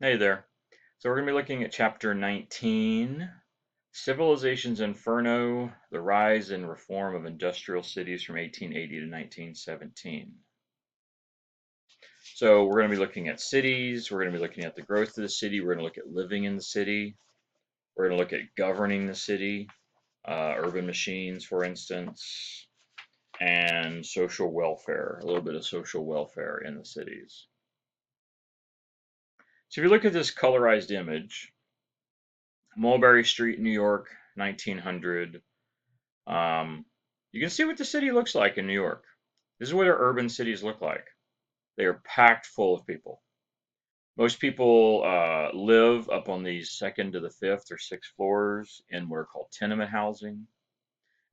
Hey there. So we're going to be looking at chapter 19, Civilization's Inferno, the Rise and Reform of Industrial Cities from 1880 to 1917. So we're going to be looking at cities, we're going to be looking at the growth of the city, we're going to look at living in the city, we're going to look at governing the city, urban machines, for instance, and social welfare, a little bit of social welfare in the cities. So if you look at this colorized image, Mulberry Street, New York, 1900. You can see what the city looks like in New York. This is what our urban cities look like. They are packed full of people. Most people live up on the second to the fifth or sixth floors in what are called tenement housing.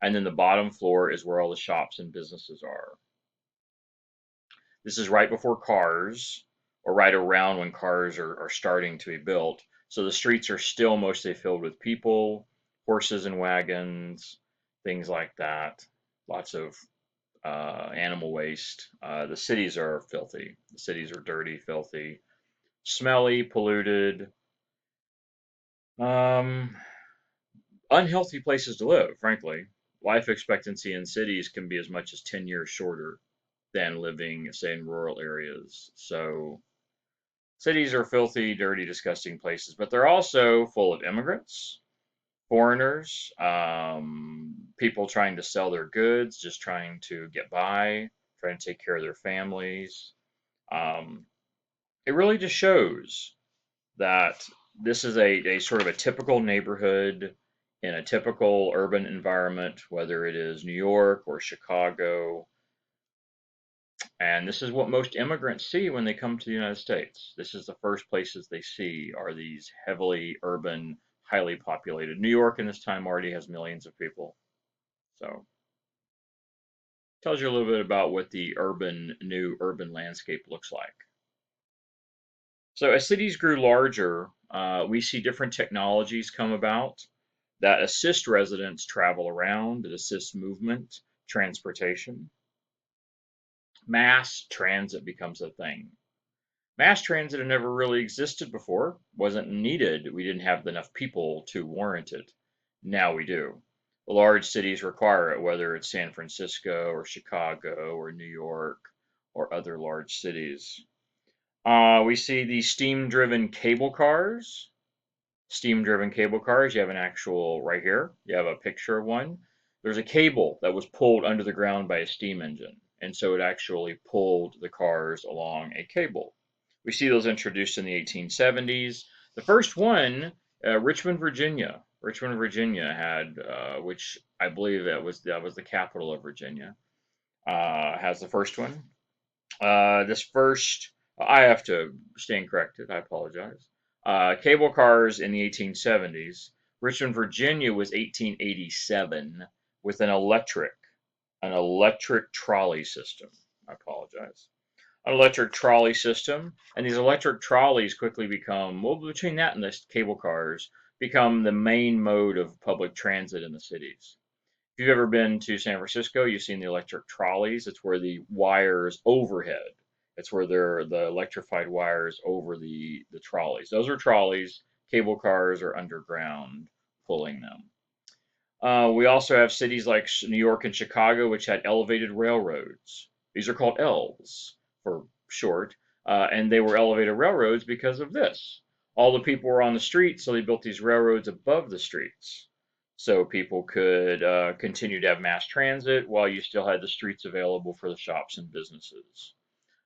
And then the bottom floor is where all the shops and businesses are. This is right before cars, or right around when cars are starting to be built. So the streets are still mostly filled with people, horses and wagons, things like that. Lots of animal waste. The cities are filthy. The cities are dirty, filthy, smelly, polluted, um, unhealthy places to live, frankly. Life expectancy in cities can be as much as 10 years shorter than living, say, in rural areas. So cities are filthy, dirty, disgusting places, but they're also full of immigrants, foreigners, people trying to sell their goods, just trying to get by, trying to take care of their families. Um, it really just shows that this is a sort of a typical neighborhood in a typical urban environment, whether it is New York or Chicago. And this is what most immigrants see when they come to the United States. This is the first places they see are these heavily urban, highly populated. New York in this time already has millions of people. So tells you a little bit about what the new urban landscape looks like. So as cities grew larger, we see different technologies come about that assist residents travel around, that assist movement, transportation. Mass transit becomes a thing. Mass transit had never really existed before, wasn't needed. We didn't have enough people to warrant it. Now we do. Large cities require it, whether it's San Francisco or Chicago or New York or other large cities. We see the steam-driven cable cars. Steam-driven cable cars, you have an actual, right here, you have a picture of one. There's a cable that was pulled under the ground by a steam engine, and so it actually pulled the cars along a cable. We see those introduced in the 1870s. The first one, Richmond, Virginia. Richmond, Virginia had, which I believe that was the capital of Virginia, has the first one. This first, I have to stand corrected. I apologize. Cable cars in the 1870s. Richmond, Virginia was 1887 with an electric trolley system. I apologize. An electric trolley system, and these electric trolleys quickly become, well, between that and the cable cars, become the main mode of public transit in the cities. If you've ever been to San Francisco, you've seen the electric trolleys. It's where the wires overhead. It's where they're the electrified wires over the trolleys. Those are trolleys. Cable cars are underground pulling them. We also have cities like New York and Chicago, which had elevated railroads. These are called Ls for short, and they were elevated railroads because of this. All the people were on the streets, so they built these railroads above the streets, so people could continue to have mass transit while you still had the streets available for the shops and businesses.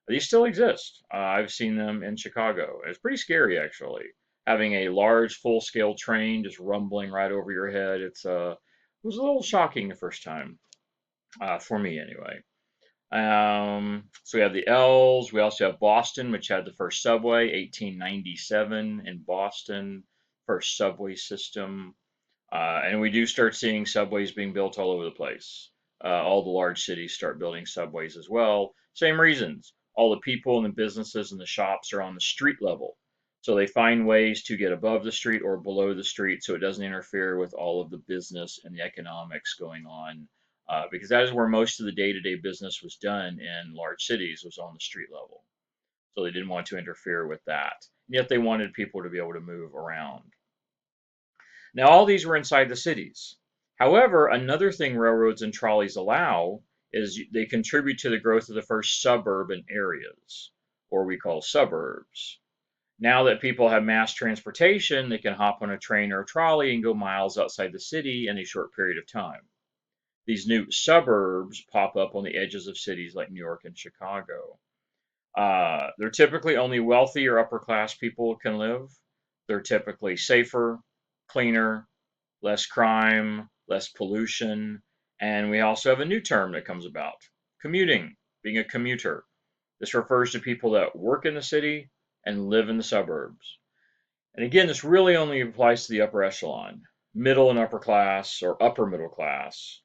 These still exist. I've seen them in Chicago. It's pretty scary, actually, having a large, full-scale train just rumbling right over your head. It was a little shocking the first time, for me anyway. So we have the L's. We also have Boston, which had the first subway, 1897 in Boston, first subway system. And we do start seeing subways being built all over the place. All the large cities start building subways as well. Same reasons. All the people and the businesses and the shops are on the street level. So they find ways to get above the street or below the street so it doesn't interfere with all of the business and the economics going on. Because that is where most of the day-to-day business was done in large cities, was on the street level. So they didn't want to interfere with that. yet they wanted people to be able to move around. Now, all these were inside the cities. However, another thing railroads and trolleys allow is they contribute to the growth of the first suburban areas, or we call suburbs. Now that people have mass transportation, they can hop on a train or a trolley and go miles outside the city in a short period of time. These new suburbs pop up on the edges of cities like New York and Chicago. They're typically only wealthy or upper class people can live. They're typically safer, cleaner, less crime, less pollution, and we also have a new term that comes about: commuting, being a commuter. This refers to people that work in the city and live in the suburbs. And again, this really only applies to the upper echelon, middle and upper class, or upper middle class.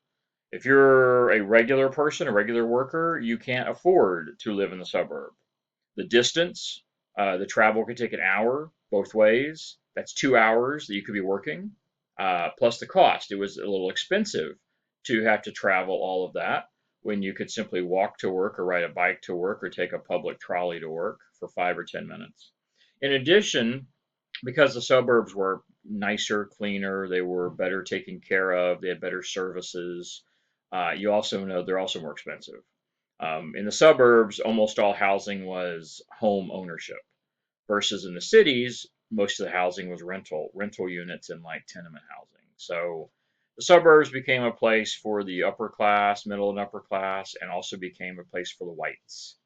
If you're a regular person, a regular worker, you can't afford to live in the suburb. The distance, the travel could take an hour both ways. That's 2 hours that you could be working, plus the cost. It was a little expensive to have to travel all of that when you could simply walk to work or ride a bike to work or take a public trolley to work for 5 or 10 minutes. In addition, because the suburbs were nicer, cleaner, they were better taken care of, they had better services. You also know they're also more expensive. In the suburbs, almost all housing was home ownership, versus in the cities, most of the housing was rental units and like tenement housing. So the suburbs became a place for the upper class, middle and upper class, and also became a place for the whites.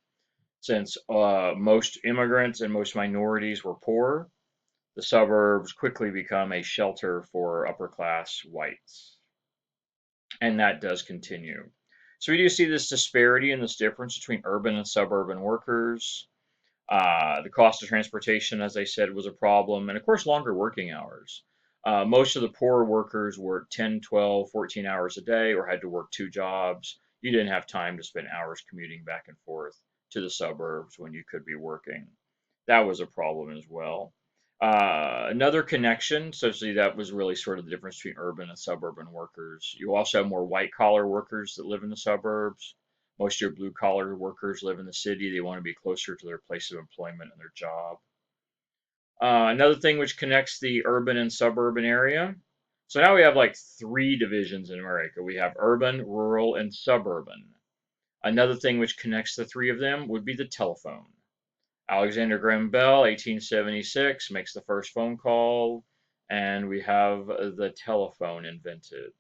Since most immigrants and most minorities were poor, the suburbs quickly become a shelter for upper class whites. And that does continue. So we do see this disparity and this difference between urban and suburban workers. The cost of transportation, as I said, was a problem. And of course, longer working hours. Most of the poorer workers worked 10, 12, 14 hours a day or had to work two jobs. You didn't have time to spend hours commuting back and forth to the suburbs when you could be working. That was a problem as well. Another connection, so see, that was really sort of the difference between urban and suburban workers. You also have more white collar workers that live in the suburbs. Most of your blue collar workers live in the city. They want to be closer to their place of employment and their job. Another thing which connects the urban and suburban area. So now we have like three divisions in America. We have urban, rural, and suburban. Another thing which connects the three of them would be the telephone. Alexander Graham Bell, 1876, makes the first phone call, and we have the telephone invented.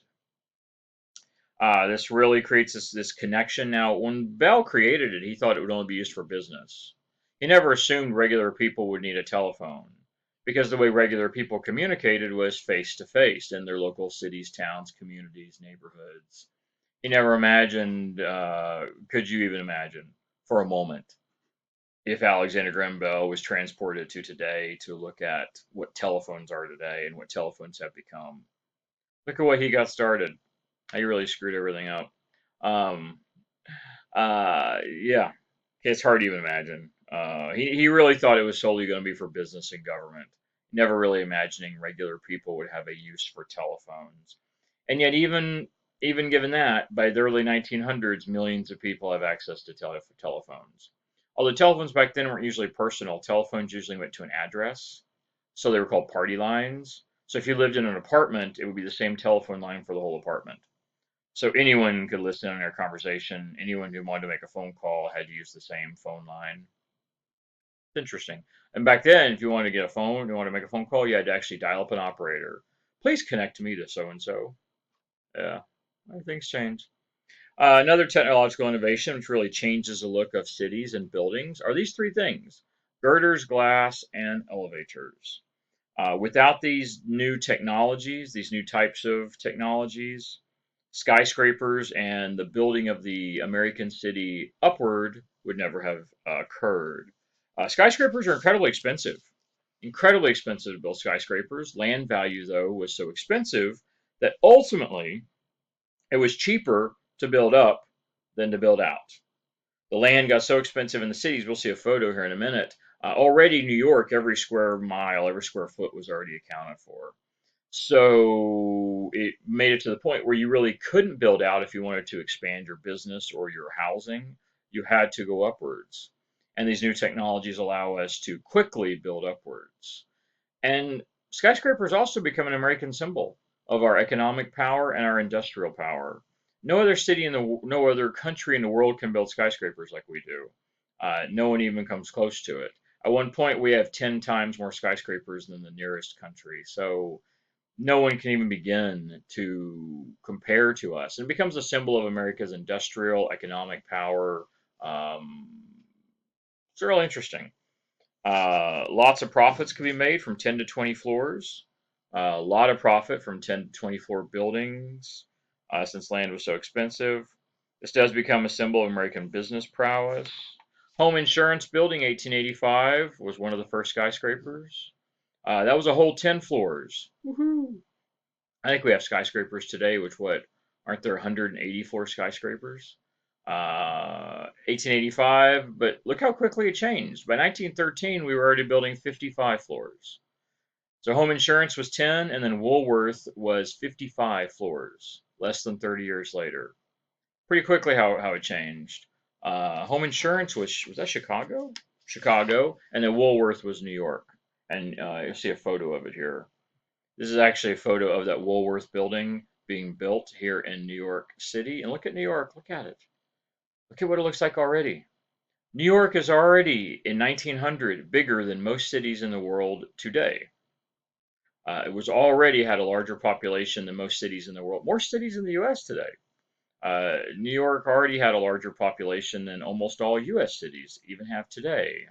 This really creates this connection. Now, when Bell created it, he thought it would only be used for business. He never assumed regular people would need a telephone, because the way regular people communicated was face to face in their local cities, towns, communities, neighborhoods. He never imagined, could you even imagine for a moment, if Alexander Graham Bell was transported to today to look at what telephones are today and what telephones have become? Look at what he got started. He really screwed everything up. Um, yeah, it's hard to even imagine. He really thought it was solely going to be for business and government, never really imagining regular people would have a use for telephones. And yet, even given that, by the early 1900s, millions of people have access to telephones. Although telephones back then weren't usually personal, telephones usually went to an address, so they were called party lines. So if you lived in an apartment, it would be the same telephone line for the whole apartment. So anyone could listen in their conversation. Anyone who wanted to make a phone call had to use the same phone line. It's interesting. And back then, if you wanted to get a phone, you wanted to make a phone call, you had to actually dial up an operator. Please connect me to so and so. Yeah, things change. Another technological innovation which really changes the look of cities and buildings are these three things: girders, glass, and elevators. Without these new technologies, these new types of technologies, skyscrapers and the building of the American city upward would never have occurred. Skyscrapers are incredibly expensive to build skyscrapers. Land value, though, was so expensive that ultimately it was cheaper to build up than to build out. The land got so expensive in the cities. We'll see a photo here in a minute. Already, New York, every square mile, every square foot was already accounted for. So it made it to the point where you really couldn't build out if you wanted to expand your business or your housing. You had to go upwards. and these new technologies allow us to quickly build upwards. And skyscrapers also become an American symbol of our economic power and our industrial power. No other country in the world can build skyscrapers like we do. No one even comes close to it. At one point, we have 10 times more skyscrapers than the nearest country. So no one can even begin to compare to us. And it becomes a symbol of America's industrial economic power. Um, it's really interesting. Lots of profits can be made from 10 to 20 floors. A lot of profit from 10 to 20 floor buildings, since land was so expensive. This does become a symbol of American business prowess. Home Insurance Building, 1885, was one of the first skyscrapers. That was a whole 10 floors. Woohoo! I think we have skyscrapers today, which what, aren't there 180 floor skyscrapers? 1885, but look how quickly it changed. By 1913, we were already building 55 floors. So home insurance was 10, and then Woolworth was 55 floors, less than 30 years later. Pretty quickly how it changed. Home insurance was that Chicago? Chicago, and then Woolworth was New York. And you'll see a photo of it here. This is actually a photo of that Woolworth building being built here in New York City. And look at New York, look at it. Look at what it looks like already. New York is already, in 1900, bigger than most cities in the world today. It was already had a larger population than most cities in the world. More cities in the U.S. today. New York already had a larger population than almost all U.S. cities even have today,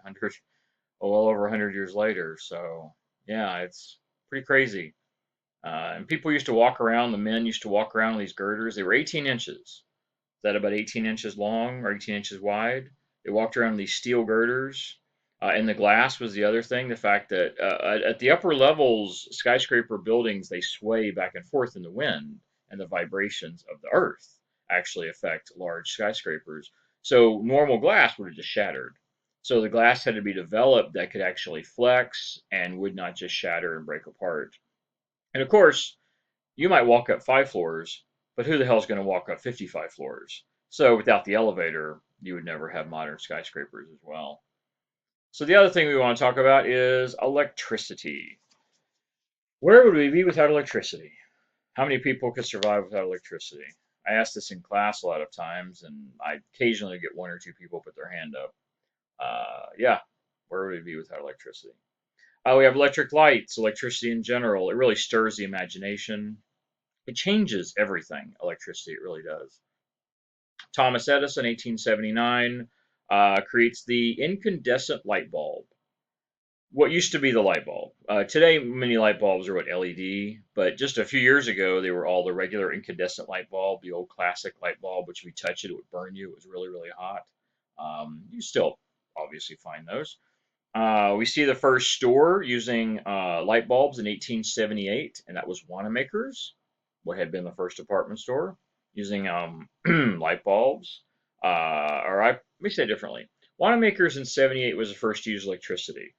well over 100 years later. So, yeah, it's pretty crazy. And people used to walk around, the men used to walk around with these girders. They were 18 inches. Is that about 18 inches long or 18 inches wide? They walked around with these steel girders. And the glass was the other thing. The fact that at the upper levels, skyscraper buildings, they sway back and forth in the wind, and the vibrations of the earth actually affect large skyscrapers. So normal glass would have just shattered. So the glass had to be developed that could actually flex and would not just shatter and break apart. And of course, you might walk up 5 floors, but who the hell is going to walk up 55 floors? So without the elevator, you would never have modern skyscrapers as well. So the other thing we want to talk about is electricity. Where would we be without electricity? How many people could survive without electricity? I ask this in class a lot of times, and I occasionally get one or two people put their hand up. Yeah, where would we be without electricity? We have electric lights, electricity in general. It really stirs the imagination. It changes everything, electricity, it really does. Thomas Edison, 1879, creates the incandescent light bulb. What used to be the light bulb. Today, many light bulbs are what LED, but just a few years ago, they were all the regular incandescent light bulb, the old classic light bulb, which if you touch it, it would burn you. It was really, really hot. You still obviously find those. We see the first store using light bulbs in 1878, and that was Wanamaker's, what had been the first department store, using light bulbs. Let me say it differently. Wanamaker's in 78 was the first to use electricity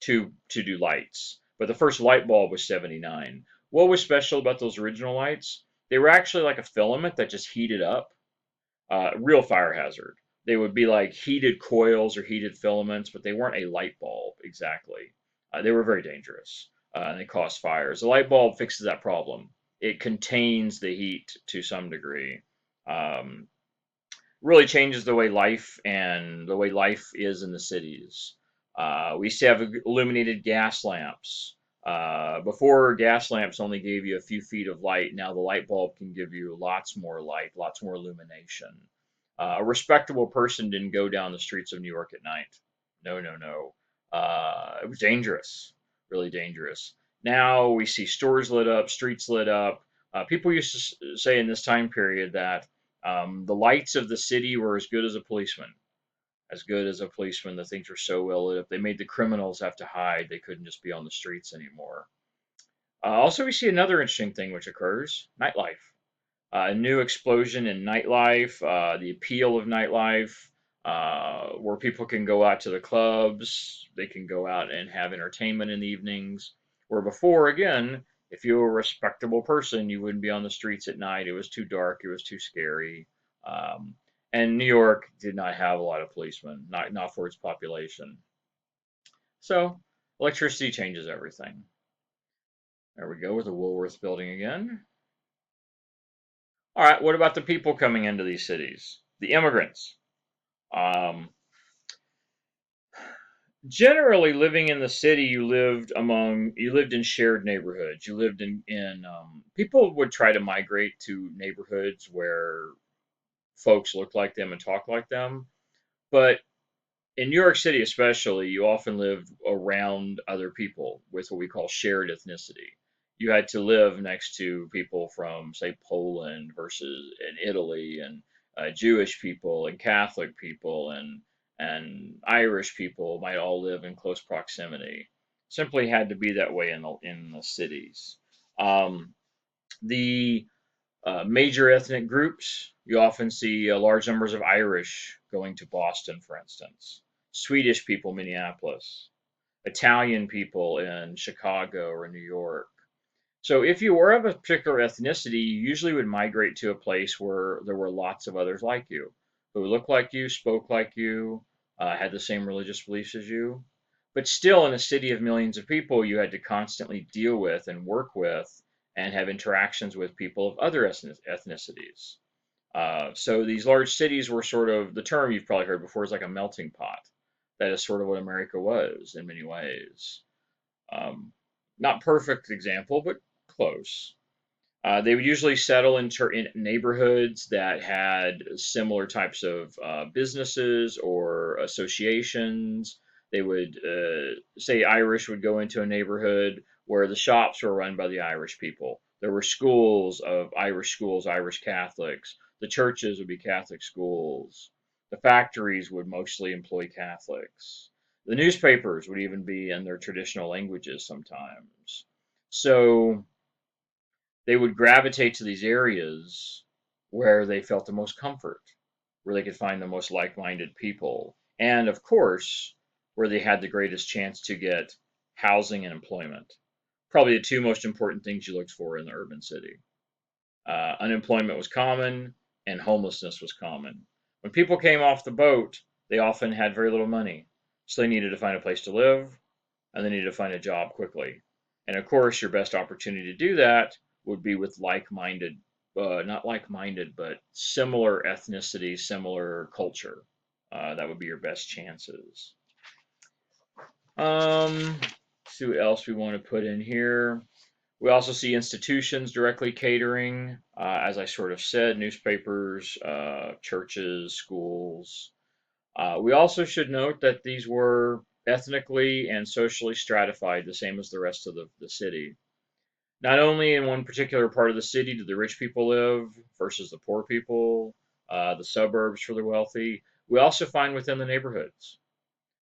to do lights, but the first light bulb was 79. What was special about those original lights? They were actually like a filament that just heated up, real fire hazard. They would be like heated coils or heated filaments, but they weren't a light bulb exactly. They were very dangerous, and they caused fires. The light bulb fixes that problem. It contains the heat to some degree. Um, Really changes the way life is in the cities. We used to have illuminated gas lamps. Before, gas lamps only gave you a few feet of light. Now the light bulb can give you lots more light, lots more illumination. A respectable person didn't go down the streets of New York at night. No, no, no. It was dangerous, really dangerous. Now we see stores lit up, streets lit up. People used to say in this time period that the lights of the city were as good as a policeman. As good as a policeman. The things were so well lit up. They made the criminals have to hide. They couldn't just be on the streets anymore. Also, we see another interesting thing which occurs: nightlife. A new explosion in nightlife, the appeal of nightlife, where people can go out to the clubs, they can go out and have entertainment in the evenings. Where before, again, if you were a respectable person, you wouldn't be on the streets at night. It was too dark, it was too scary. Um, And New York did not have a lot of policemen, not for its population. So electricity changes everything. There we go with the Woolworth building again. All right, what about the people coming into these cities? The immigrants. Um, Generally, living in the city, you lived in shared neighborhoods. You lived in people would try to migrate to neighborhoods where folks look like them and talk like them. But in New York City, especially, you often lived around other people with what we call shared ethnicity. You had to live next to people from, say, Poland versus in Italy, and Jewish people and Catholic people and Irish people might all live in close proximity. Simply had to be that way in the cities. Um, the Major ethnic groups, you often see large numbers of Irish going to Boston, for instance, Swedish people, Minneapolis, Italian people in Chicago or New York. So if you were of a particular ethnicity, you usually would migrate to a place where there were lots of others like you, who looked like you, spoke like you, had the same religious beliefs as you. But still, in a city of millions of people, you had to constantly deal with and work with and have interactions with people of other ethnicities. So these large cities were sort of, the term you've probably heard before is like a melting pot. That is sort of what America was in many ways. Um, Not perfect example, but close. They would usually settle in neighborhoods that had similar types of businesses or associations. They would say Irish would go into a neighborhood where the shops were run by the Irish people. There were schools, Irish Catholics. The churches would be Catholic schools. The factories would mostly employ Catholics. The newspapers would even be in their traditional languages sometimes. So they would gravitate to these areas where they felt the most comfort, where they could find the most like minded people, and of course, where they had the greatest chance to get housing and employment. Probably the two most important things you looked for in the urban city. Unemployment was common, and homelessness was common. When people came off the boat, they often had very little money, so they needed to find a place to live, and they needed to find a job quickly. And of course, your best opportunity to do that would be with like-minded, not like-minded, but similar ethnicity, similar culture. That would be your best chances. See what else we want to put in here. We also see institutions directly catering, as I sort of said, newspapers, churches, schools. We also should note that these were ethnically and socially stratified, the same as the rest of the city. Not only in one particular part of the city did the rich people live versus the poor people, the suburbs for the wealthy, we also find within the neighborhoods.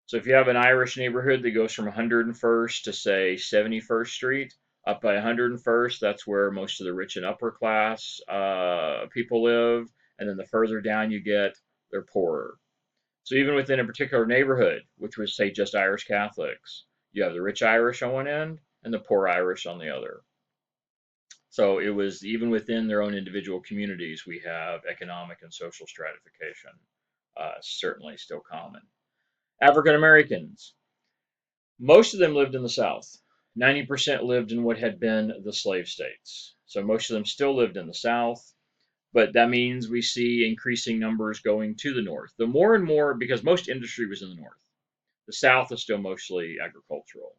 So if you have an Irish neighborhood that goes from 101st to say 71st Street, up by 101st, that's where most of the rich and upper class people live, and then the further down you get, they're poorer. So even within a particular neighborhood, which was say just Irish Catholics, you have the rich Irish on one end and the poor Irish on the other. So it was even within their own individual communities, we have economic and social stratification, certainly still common. African Americans, most of them lived in the South. 90% lived in what had been the slave states. So most of them still lived in the South, but that means we see increasing numbers going to the North. The more and more, because most industry was in the North. The South is still mostly agricultural.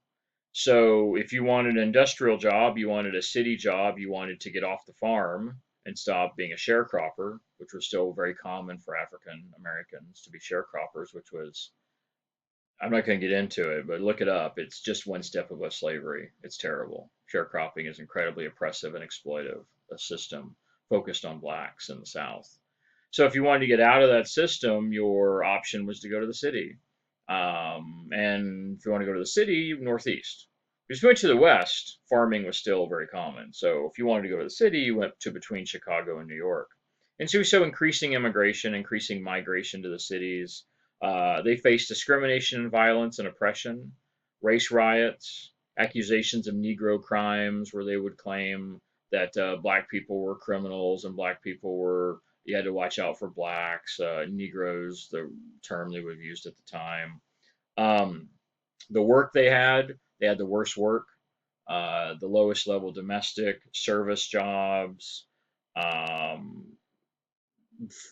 So if you wanted an industrial job, you wanted a city job, you wanted to get off the farm and stop being a sharecropper, which was still very common for African Americans to be sharecroppers, which was, I'm not going to get into it, but look it up. It's just one step above slavery. It's terrible. Sharecropping is incredibly oppressive and exploitive, a system focused on blacks in the South. So if you wanted to get out of that system, your option was to go to the city. And if you want to go to the city, northeast. If you went to the west, farming was still very common. So if you wanted to go to the city, you went to between Chicago and New York. And so increasing immigration, increasing migration to the cities. They faced discrimination and violence and oppression, race riots, accusations of Negro crimes, where they would claim that black people were criminals and black people were You had to watch out for blacks, Negroes, the term they would have used at the time. Um, the work they had the worst work, the lowest level domestic service jobs, um,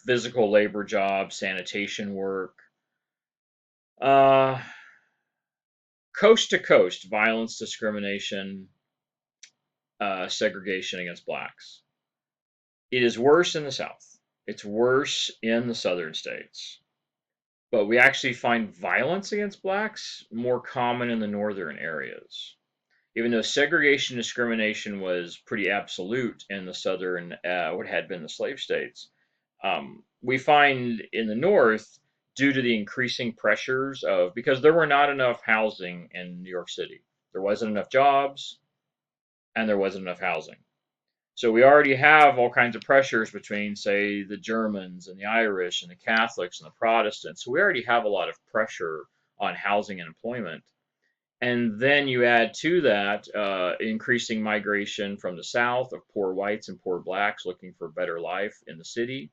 physical labor jobs, sanitation work. Uh, Coast to coast, violence, discrimination, segregation against blacks. It is worse in the South. It's worse in the southern states. But we actually find violence against blacks more common in the northern areas. Even though segregation discrimination was pretty absolute in the southern, what had been the slave states, we find in the north, due to the increasing pressures of, because there were not enough housing in New York City, there wasn't enough jobs, and there wasn't enough housing. So we already have all kinds of pressures between, say, the Germans and the Irish and the Catholics and the Protestants. So we already have a lot of pressure on housing and employment. And then you add to that increasing migration from the South of poor whites and poor blacks looking for a better life in the city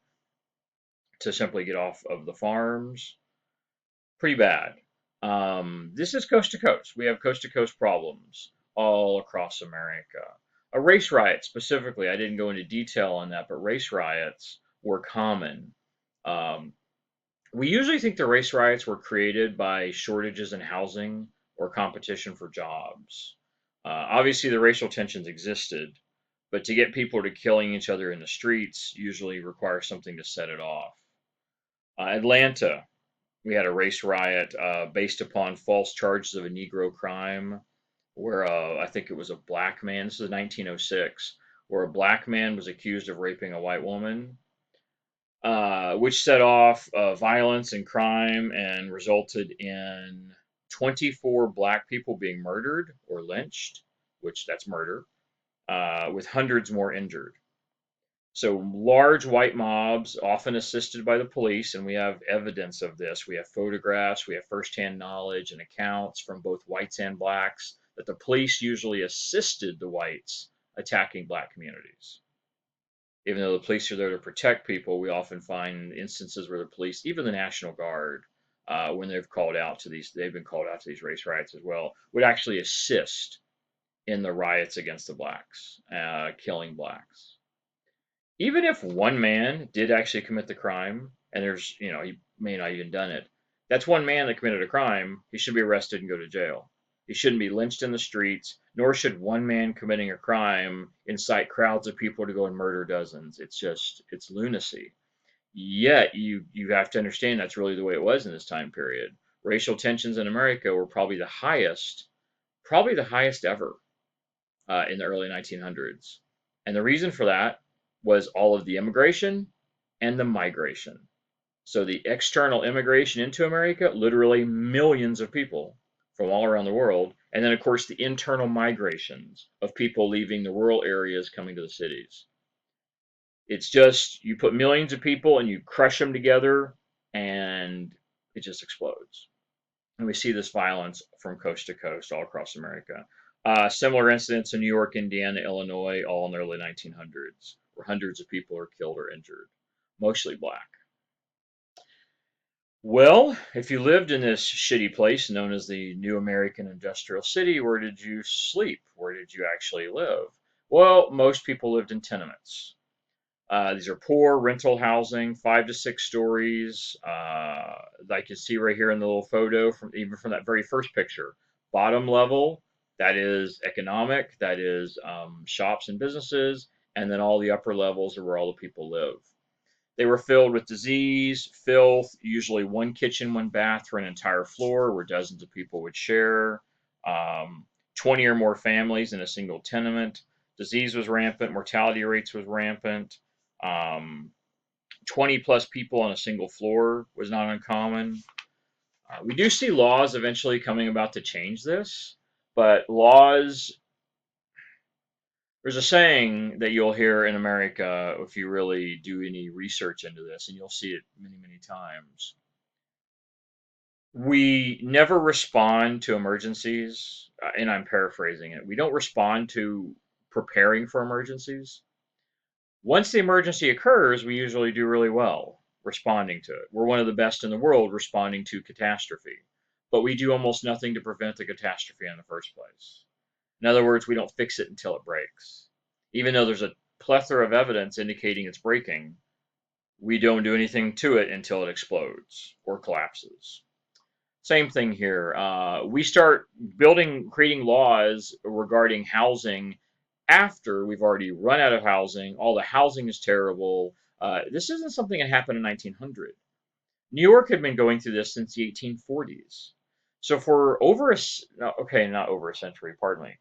to simply get off of the farms. Pretty bad. This is coast to coast. We have coast to coast problems all across America. A race riot specifically, I didn't go into detail on that, but race riots were common. Um, we usually think the race riots were created by shortages in housing or competition for jobs. Obviously, the racial tensions existed, but to get people to killing each other in the streets usually requires something to set it off. Atlanta, we had a race riot based upon false charges of a Negro crime, where I think it was a black man. This is 1906, where a black man was accused of raping a white woman, which set off violence and crime and resulted in 24 black people being murdered or lynched, which that's murder, with hundreds more injured. So large white mobs, often assisted by the police, and we have evidence of this. We have photographs, we have firsthand knowledge and accounts from both whites and blacks that the police usually assisted the whites attacking black communities. Even though the police are there to protect people, we often find instances where the police, even the National Guard, when they've been called out to these race riots as well, would actually assist in the riots against the blacks, killing blacks. Even if one man did actually commit the crime, and he may not even done it, that's one man that committed a crime. He should be arrested and go to jail. He shouldn't be lynched in the streets, nor should one man committing a crime incite crowds of people to go and murder dozens. It's lunacy. Yet you have to understand that's really the way it was in this time period. Racial tensions in America were probably the highest ever in the early 1900s. And the reason for that was all of the immigration and the migration. So the external immigration into America, literally millions of people from all around the world. And then, of course, the internal migrations of people leaving the rural areas coming to the cities. It's just, you put millions of people and you crush them together and it just explodes. And we see this violence from coast to coast all across America. Similar incidents in New York, Indiana, Illinois, all in the early 1900s, where hundreds of people are killed or injured, mostly black. Well, if you lived in this shitty place known as the New American Industrial City, where did you sleep? Where did you actually live? Well, most people lived in tenements. These are poor rental housing, 5 to 6 stories. Like you see right here in the little photo, even from that very first picture. Bottom level, that is economic, that is shops and businesses, and then all the upper levels are where all the people live. They were filled with disease, filth, usually one kitchen, one bath for an entire floor where dozens of people would share. 20 or more families in a single tenement. Disease was rampant, mortality rates was rampant. 20 plus people on a single floor was not uncommon. We do see laws eventually coming about to change this, but there's a saying that you'll hear in America if you really do any research into this, and you'll see it many, many times. We never respond to emergencies, and I'm paraphrasing it. We don't respond to preparing for emergencies. Once the emergency occurs, we usually do really well responding to it. We're one of the best in the world responding to catastrophe, but we do almost nothing to prevent the catastrophe in the first place. In other words, we don't fix it until it breaks. Even though there's a plethora of evidence indicating it's breaking, we don't do anything to it until it explodes or collapses. Same thing here. We start creating laws regarding housing after we've already run out of housing. All the housing is terrible. This isn't something that happened in 1900. New York had been going through this since the 1840s. So for over a, no, okay, not over a century, pardon me.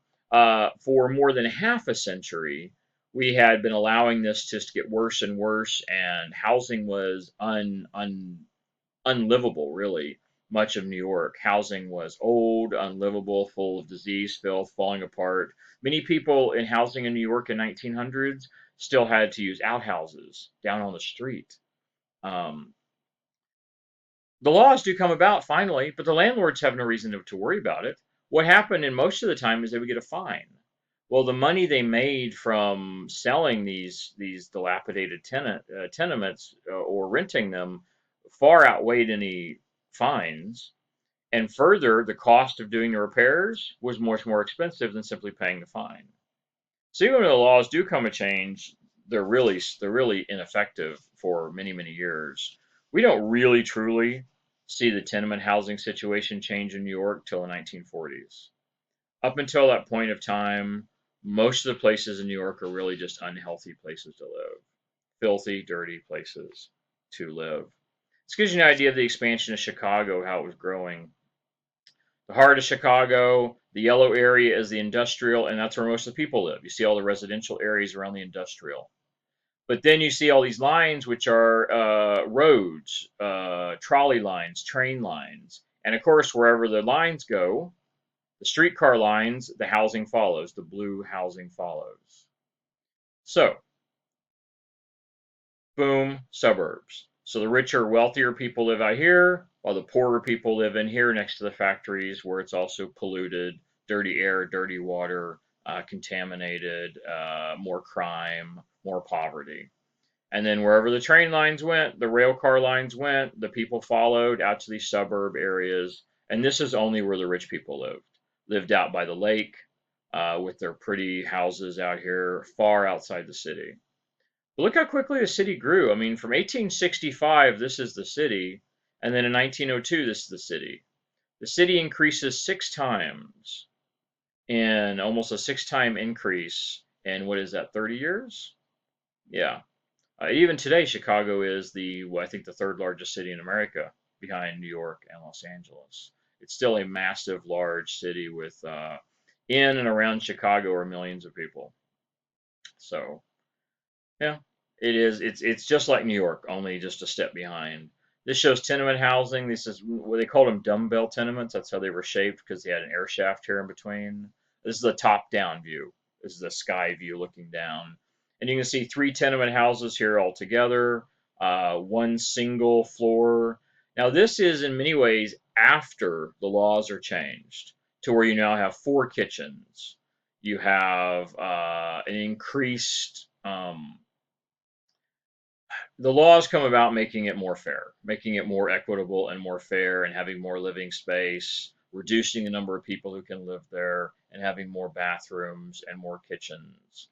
For more than half a century, we had been allowing this just to get worse and worse, and housing was unlivable, really. Much of New York. Housing was old, unlivable, full of disease, filth, falling apart. Many people in housing in New York in 1900s still had to use outhouses down on the street. Um, the laws do come about finally, but the landlords have no reason to worry about it. What happened in most of the time is they would get a fine. Well, the money they made from selling these dilapidated tenements or renting them far outweighed any fines. And further, the cost of doing the repairs was much more expensive than simply paying the fine. So even though the laws do come a change, they're really ineffective for many years. We don't really truly see the tenement housing situation change in New York till the 1940s. Up until that point of time, most of the places in New York are really just unhealthy places to live, filthy, dirty places to live. This gives you an idea of the expansion of Chicago, how it was growing. The heart of Chicago, the yellow area is the industrial, and that's where most of the people live. You see all the residential areas around the industrial. But then you see all these lines, which are roads, trolley lines, train lines. And of course, wherever the lines go, the streetcar lines, the housing follows, the blue housing follows. So, boom, suburbs. So the richer, wealthier people live out here, while the poorer people live in here next to the factories where it's also polluted, dirty air, dirty water, contaminated, more crime, more poverty. And then wherever the train lines went, the rail car lines went, the people followed out to these suburb areas. And this is only where the rich people lived out by the lake with their pretty houses out here far outside the city. But look how quickly the city grew. I mean, from 1865, this is the city, and then in 1902, this is the city. The city increases 6 times in almost a 6 time increase in what is that, 30 years? Yeah. Even today, Chicago is I think the third largest city in America behind New York and Los Angeles. It's still a massive, large city with, in and around Chicago are millions of people. So, yeah, it is. It's just like New York, only just a step behind. This shows tenement housing. This is what they called them, dumbbell tenements. That's how they were shaped because they had an air shaft here in between. This is the top-down view. This is the sky view looking down, and you can see 3 tenement houses here all together. One single floor. Now this is in many ways after the laws are changed to where you now have 4 kitchens. You have an increased the laws come about making it more fair, making it more equitable and more fair, and having more living space, reducing the number of people who can live there, and having more bathrooms and more kitchens.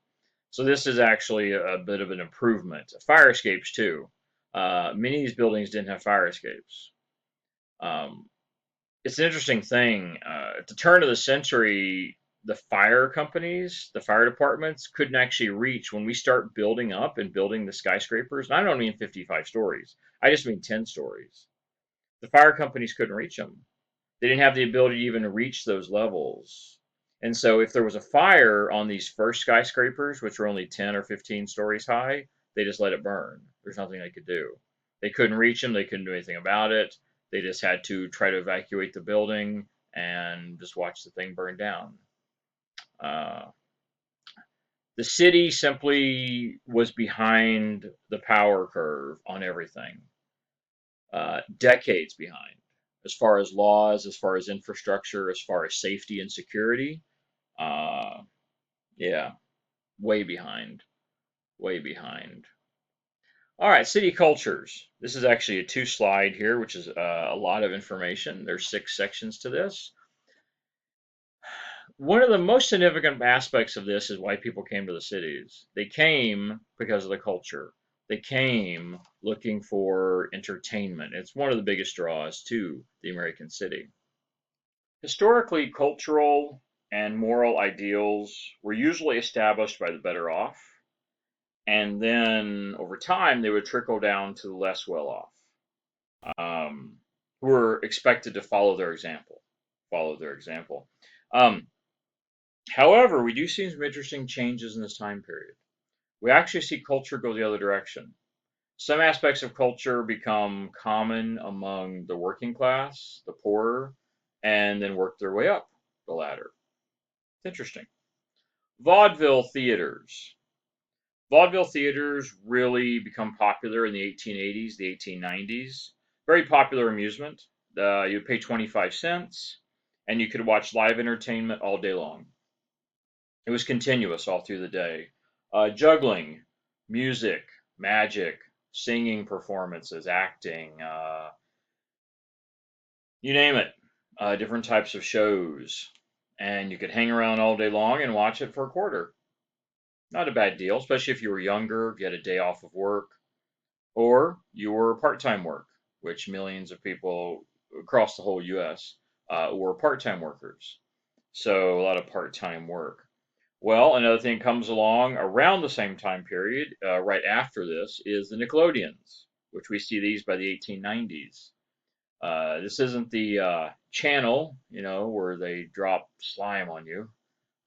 So this is actually a bit of an improvement. Fire escapes too. Many of these buildings didn't have fire escapes. Um, it's an interesting thing. At the turn of the century, the fire companies, the fire departments couldn't actually reach when we start building up and building the skyscrapers. And I don't mean 55 stories. I just mean 10 stories. The fire companies couldn't reach them. They didn't have the ability to even reach those levels. And so if there was a fire on these first skyscrapers, which were only 10 or 15 stories high, they just let it burn. There's nothing they could do. They couldn't reach them. They couldn't do anything about it. They just had to try to evacuate the building and just watch the thing burn down. Uh, the city simply was behind the power curve on everything, decades behind, as far as laws, as far as infrastructure, as far as safety and security. Uh, yeah, way behind. way behind. All right, city cultures. This is actually a two-slide here, which is a lot of information. There's 6 sections to this. One of the most significant aspects of this is why people came to the cities. They came because of the culture. They came looking for entertainment. It's one of the biggest draws to the American city. Historically, cultural and moral ideals were usually established by the better off, and then over time they would trickle down to the less well off, who were expected to follow their example. Follow their example. Um, However, we do see some interesting changes in this time period. We actually see culture go the other direction. Some aspects of culture become common among the working class, the poorer, and then work their way up the ladder. It's interesting. Vaudeville theaters. Vaudeville theaters really become popular in the 1880s, the 1890s. Very popular amusement. You'd pay 25 cents and you could watch live entertainment all day long. It was continuous all through the day. Juggling, music, magic, singing performances, acting, you name it, different types of shows. And you could hang around all day long and watch it for a quarter. Not a bad deal, especially if you were younger, if you had a day off of work, or you were part-time work, which millions of people across the whole U.S. Were part-time workers. So a lot of part-time work. Well, another thing comes along around the same time period, right after this, is the Nickelodeons, which we see these by the 1890s. This isn't the channel, where they drop slime on you.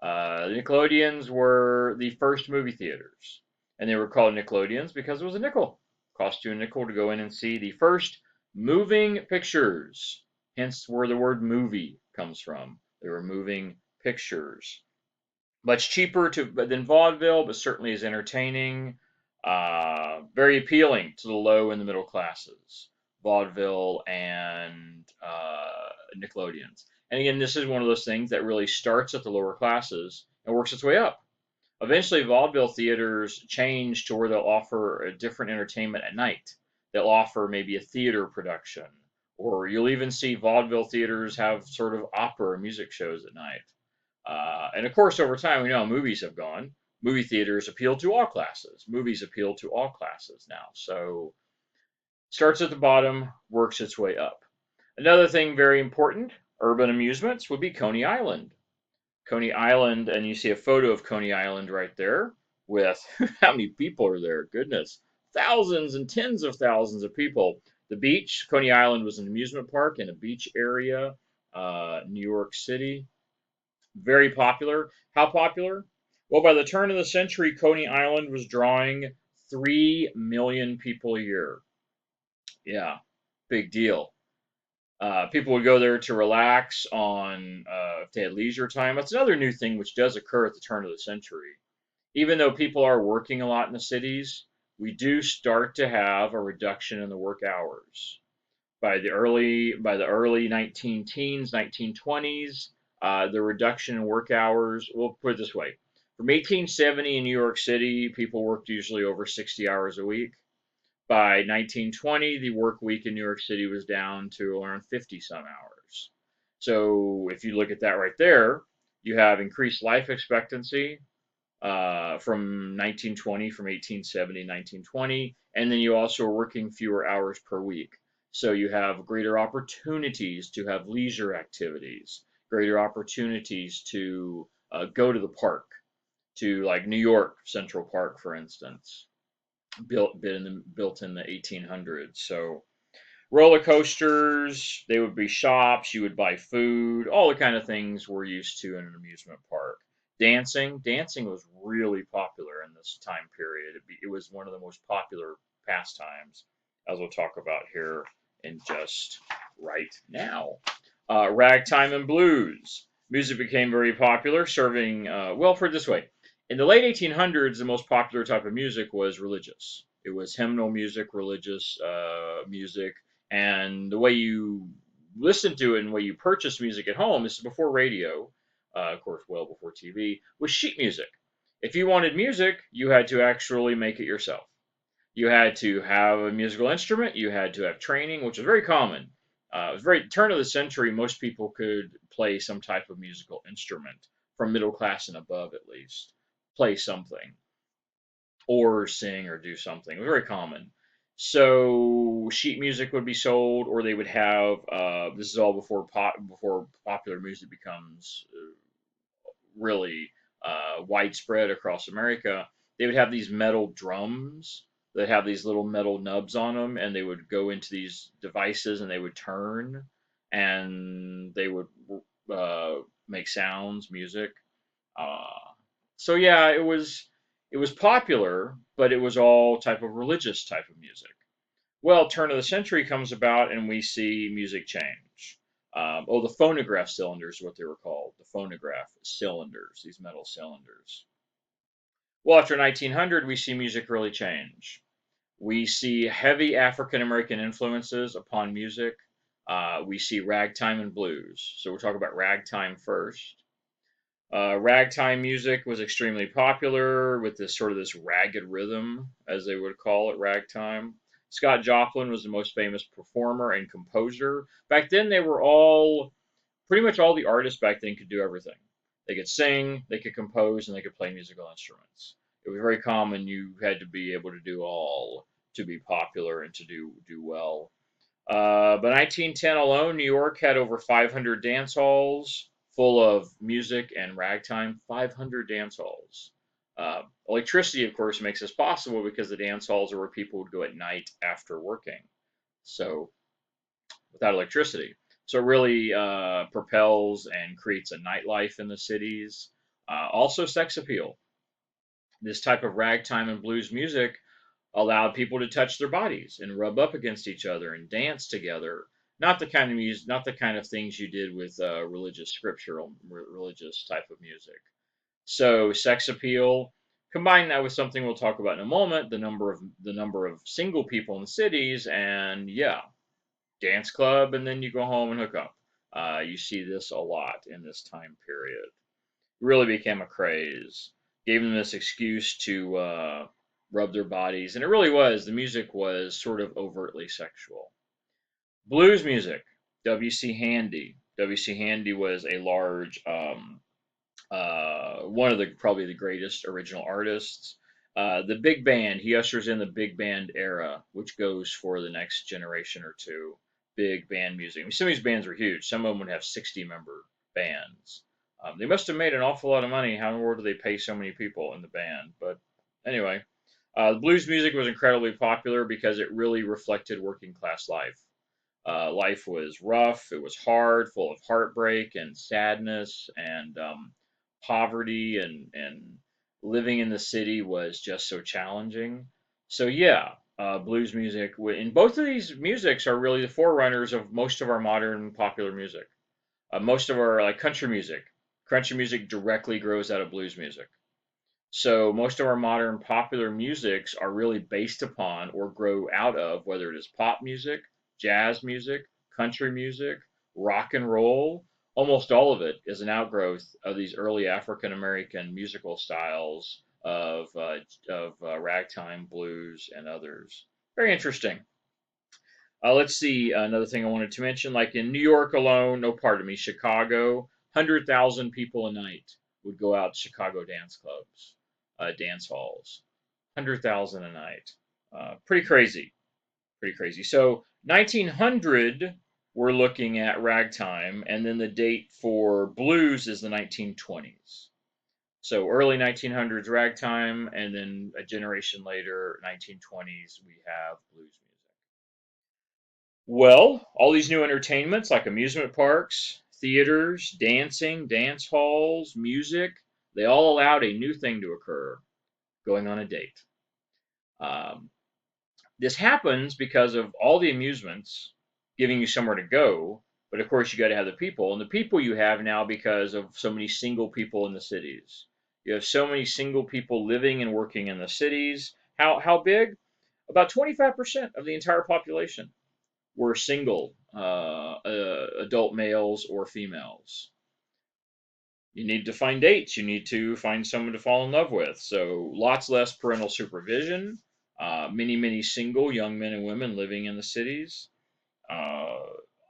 The Nickelodeons were the first movie theaters, and they were called Nickelodeons because it was a nickel. Cost you a nickel to go in and see the first moving pictures, hence where the word movie comes from. They were moving pictures. Much cheaper than vaudeville, but certainly is entertaining. Very appealing to the low and the middle classes. Vaudeville and Nickelodeons. And again, this is one of those things that really starts at the lower classes and works its way up. Eventually, vaudeville theaters change to where they'll offer a different entertainment at night. They'll offer maybe a theater production, or you'll even see vaudeville theaters have sort of opera music shows at night. And of course, over time, we know how movies have gone. Movie theaters appeal to all classes. Movies appeal to all classes now. So starts at the bottom, works its way up. Another thing very important, urban amusements, would be Coney Island. Coney Island, and you see a photo of Coney Island right there with how many people are there? Goodness, thousands and tens of thousands of people. The beach, Coney Island was an amusement park in a beach area, New York City. Very popular. How popular? Well, by the turn of the century, Coney Island was drawing 3 million people a year. Yeah, big deal. People would go there to relax on if they had leisure time. That's another new thing which does occur at the turn of the century. Even though people are working a lot in the cities, we do start to have a reduction in the work hours. By the early 19 teens, 1920s, the reduction in work hours. We'll put it this way: from 1870 in New York City, people worked usually over 60 hours a week. By 1920, the work week in New York City was down to around 50 some hours. So if you look at that right there, you have increased life expectancy from 1920, from 1870 1920, and then you also are working fewer hours per week. So you have greater opportunities to have leisure activities, greater opportunities to go to the park, to like New York Central Park, for instance, built in the 1800s. So roller coasters, they would be shops, you would buy food, all the kind of things we're used to in an amusement park. Dancing was really popular in this time period. It was one of the most popular pastimes, as we'll talk about here in just right now. Ragtime and blues. Music became very popular, serving, well, put it this way. In the late 1800s, the most popular type of music was religious. It was hymnal music, religious music, and the way you listen to it and the way you purchase music at home, this is before radio, of course, well before TV, was sheet music. If you wanted music, you had to actually make it yourself. You had to have a musical instrument. You had to have training, which was very common. It was very turn of the century. Most people could play some type of musical instrument, from middle class and above at least, play something or sing or do something. It was very common. So sheet music would be sold, or they would have. This is all before popular music becomes really widespread across America. They would have these metal drums that have these little metal nubs on them, and they would go into these devices and they would turn, and they would uh, make sounds, music. Uh, so yeah, it was popular, but it was all type of religious type of music. Well, turn of the century comes about, and we see music change. The phonograph cylinders, what they were called, the phonograph cylinders, these metal cylinders. Well, after 1900, we see music really change. We see heavy African American influences upon music. We see ragtime and blues. So we'll talk about ragtime first. Ragtime music was extremely popular with this ragged rhythm, as they would call it, ragtime. Scott Joplin was the most famous performer and composer. Back then, they were all pretty much all the artists back then could do everything. They could sing, they could compose, and they could play musical instruments. It was very common. You had to be able to do all to be popular and to do well. By 1910 alone, New York had over 500 dance halls full of music and ragtime. 500 dance halls. Electricity, of course, makes this possible because the dance halls are where people would go at night after working. So, without electricity. So, it really propels and creates a nightlife in the cities. Also, sex appeal. This type of ragtime and blues music allowed people to touch their bodies and rub up against each other and dance together. Not the kind of music, not the kind of things you did with religious scriptural, religious type of music. So sex appeal. Combine that with something we'll talk about in a moment, the number of single people in the cities, and yeah, dance club, and then you go home and hook up. You see this a lot in this time period. Really became a craze. Gave them this excuse to rub their bodies, and it really was. The music was sort of overtly sexual. Blues music. W.C. Handy. W.C. Handy was a large, one of the probably the greatest original artists. The big band. He ushers in the big band era, which goes for the next generation or two. Big band music. I mean, some of these bands were huge. Some of them would have 60-member bands. They must have made an awful lot of money. How in the world do they pay so many people in the band? But anyway, the blues music was incredibly popular because it really reflected working class life. Life was rough, it was hard, full of heartbreak and sadness and poverty, and living in the city was just so challenging. So, yeah, blues music, and both of these musics are really the forerunners of most of our modern popular music. Most of our like country music directly grows out of blues music. So most of our modern popular musics are really based upon or grow out of whether it is pop music, jazz music, country music, rock and roll. Almost all of it is an outgrowth of these early African American musical styles of ragtime, blues, and others. Very interesting. Let's see another thing I wanted to mention. Like in New York alone, no, pardon me, Chicago, 100,000 people a night would go out to Chicago dance clubs, dance halls. 100,000 a night. Pretty crazy. Pretty crazy. So 1900, we're looking at ragtime, and then the date for blues is the 1920s. So early 1900s ragtime, and then a generation later, 1920s, we have blues music. Well, all these new entertainments like amusement parks, theaters, dancing, dance halls, music, they all allowed a new thing to occur, going on a date. Um, this happens because of all the amusements giving you somewhere to go, but of course you got to have the people, and the people you have now because of so many single people in the cities. You have so many single people living and working in the cities. How big? About 25% of the entire population were single adult males or females. You need to find dates. You need to find someone to fall in love with. So lots less parental supervision. Many single young men and women living in the cities. Uh,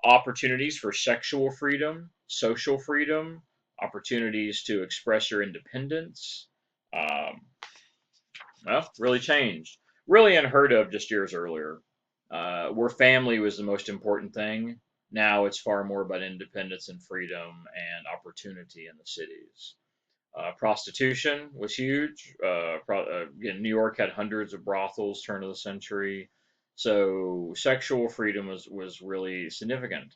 Opportunities for sexual freedom, social freedom, opportunities to express your independence. Um, well, really changed. Really unheard of just years earlier. Where family was the most important thing, now it's far more about independence and freedom and opportunity in the cities. Prostitution was huge. Again, New York had hundreds of brothels turn of the century, so sexual freedom was really significant.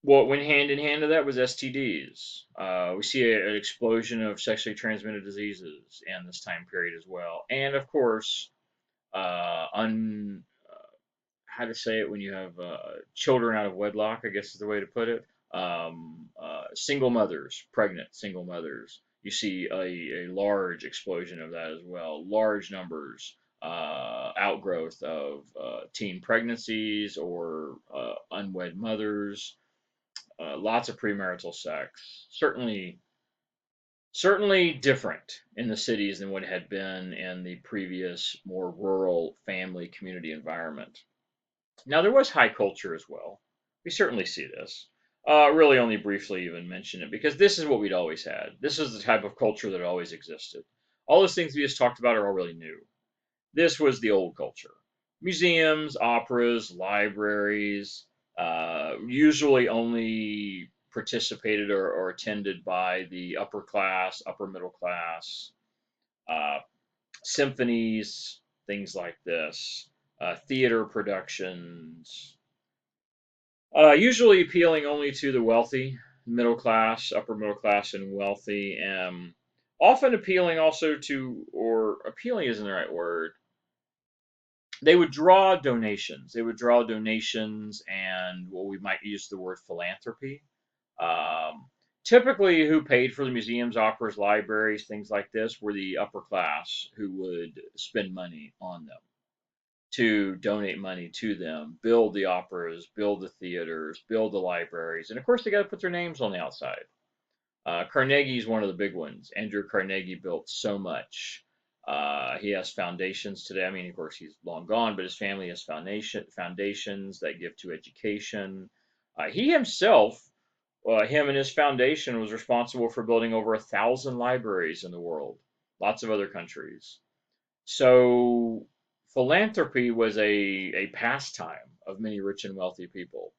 What went hand in hand to that was STDs. We see an explosion of sexually transmitted diseases in this time period as well, and of course, un how to say it when you have children out of wedlock, I guess is the way to put it. Single mothers, pregnant single mothers. You see a large explosion of that as well. Large numbers, outgrowth of teen pregnancies or unwed mothers. Lots of premarital sex. Certainly different in the cities than what had been in the previous more rural family community environment. Now, there was high culture as well. We certainly see this. Really, only briefly even mention it because this is what we'd always had. This is the type of culture that always existed. All those things we just talked about are all really new. This was the old culture. Museums, operas, libraries, usually only participated or attended by the upper class, upper middle class, uh, symphonies, things like this, theater productions, usually appealing only to the wealthy, middle class, upper middle class, and wealthy. Often appealing also to, or appealing isn't the right word. They would draw donations. They would draw donations and what we might use the word philanthropy. Um, Typically, who paid for the museums, operas, libraries, things like this were the upper class who would spend money on them to donate money to them, build the operas, build the theaters, build the libraries, and of course they got to put their names on the outside. Carnegie's one of the big ones. Andrew Carnegie built so much. He has foundations today. I mean, of course, he's long gone, but his family has foundations that give to education. He himself, him and his foundation, was responsible for building over 1,000 libraries in the world, lots of other countries. So philanthropy was a pastime of many rich and wealthy people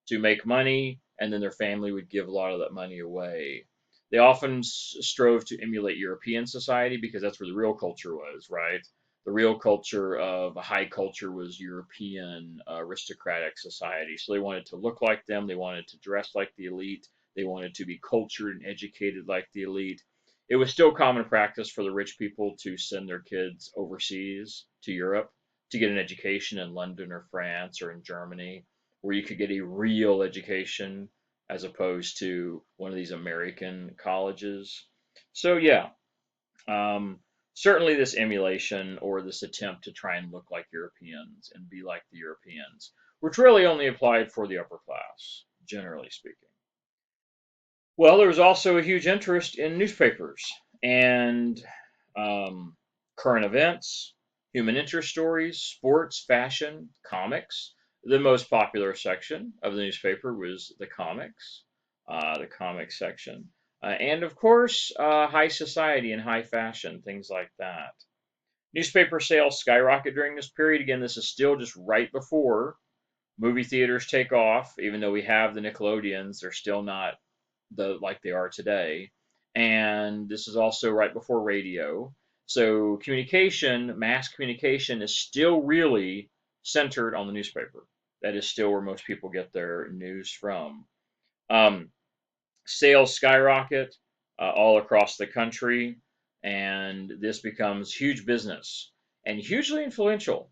to make money, and then their family would give a lot of that money away. They often strove to emulate European society because that's where the real culture was, right? The real culture of a high culture was European aristocratic society. So they wanted to look like them, they wanted to dress like the elite, they wanted to be cultured and educated like the elite. It was still common practice for the rich people to send their kids overseas to Europe to get an education in London or France or in Germany, where you could get a real education as opposed to one of these American colleges. So, yeah, um, certainly this emulation or this attempt to try and look like Europeans and be like the Europeans, which really only applied for the upper class, generally speaking. Well, there was also a huge interest in newspapers and um, current events, human interest stories, sports, fashion, comics. The most popular section of the newspaper was the comics section. And of course, high society and high fashion, things like that. Newspaper sales skyrocket during this period. Again, this is still just right before movie theaters take off, even though we have the Nickelodeons, they're still not like they are today. And this is also right before radio. So communication, mass communication is still really centered on the newspaper. That is still where most people get their news from. Um, Sales skyrocket all across the country, and this becomes huge business and hugely influential.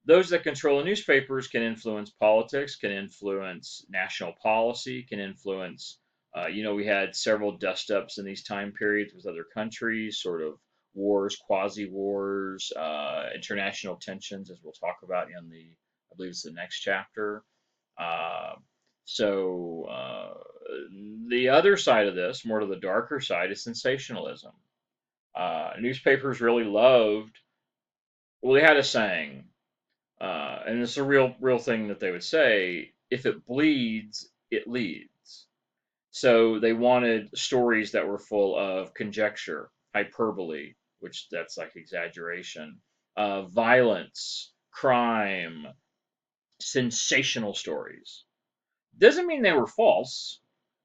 Those that control the newspapers can influence politics, can influence national policy, can influence. We had several dust ups in these time periods with other countries, sort of wars, quasi wars, international tensions, as we'll talk about I believe it's the next chapter. Uh, so The other side of this, more to the darker side, is sensationalism. Newspapers really loved. Well, they had a saying, and it's a real thing that they would say: if it bleeds, it leads. So they wanted stories that were full of conjecture, hyperbole, which that's like exaggeration, violence, crime, sensational stories. Doesn't mean they were false.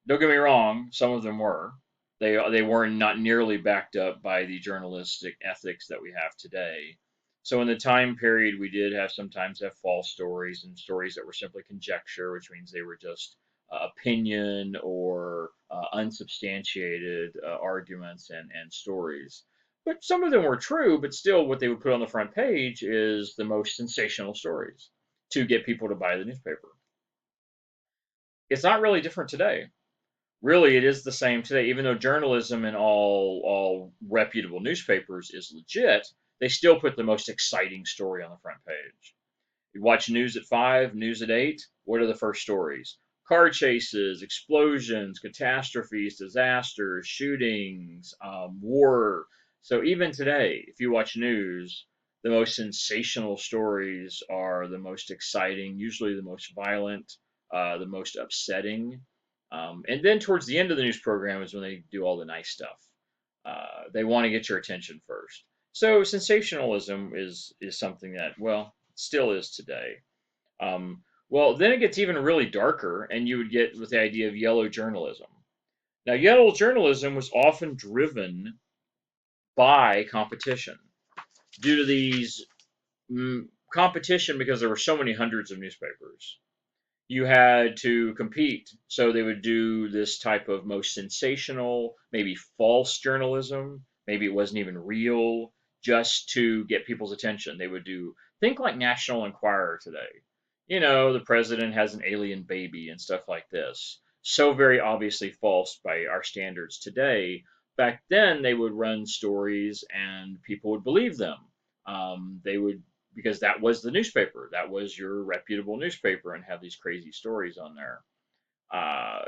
Don't get me wrong, some of them were. They were not nearly backed up by the journalistic ethics that we have today. So in the time period, we did have sometimes have false stories and stories that were simply conjecture, which means they were just opinion or unsubstantiated arguments and stories. But some of them were true, but still, what they would put on the front page is the most sensational stories to get people to buy the newspaper. It's not really different today. Really, it is the same today. Even though journalism in all reputable newspapers is legit, they still put the most exciting story on the front page. You watch news at 5, news at 8. What are the first stories? Car chases, explosions, catastrophes, disasters, shootings, war. So even today, if you watch news, the most sensational stories are the most exciting, usually the most violent, the most upsetting. And then towards the end of the news program is when they do all the nice stuff. They want to get your attention first. So sensationalism is something that, well, still is today. Well, then it gets even really darker, and you would get with the idea of yellow journalism. Now, yellow journalism was often driven by competition due to these competition because there were so many hundreds of newspapers. You had to compete, so they would do this type of most sensational, maybe false journalism. Maybe it wasn't even real, just to get people's attention. They would do think like National Enquirer today. You know, the president has an alien baby and stuff like this. So very obviously false by our standards today. Back then, they would run stories and people would believe them. They would because that was the newspaper. That was your reputable newspaper and have these crazy stories on there.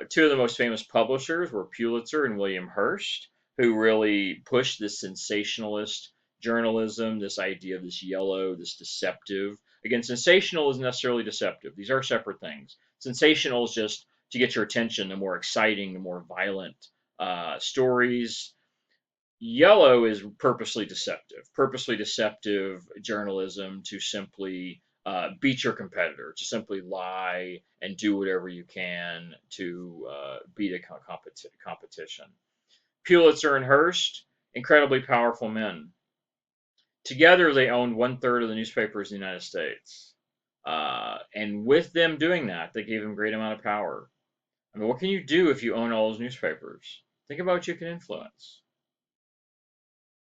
Two of the most famous publishers were Pulitzer and William Hearst, who really pushed this sensationalist journalism, this idea of this yellow, this deceptive. Again, sensational isn't necessarily deceptive. These are separate things. Sensational is just to get your attention, the more exciting, the more violent stories. Yellow is purposely deceptive journalism to simply beat your competitor, to simply lie and do whatever you can to beat a competition. Pulitzer and Hearst, incredibly powerful men. Together, they owned 1/3 of the newspapers in the United States. And with them doing that, they gave them a great amount of power. I mean, what can you do if you own all those newspapers? Think about what you can influence.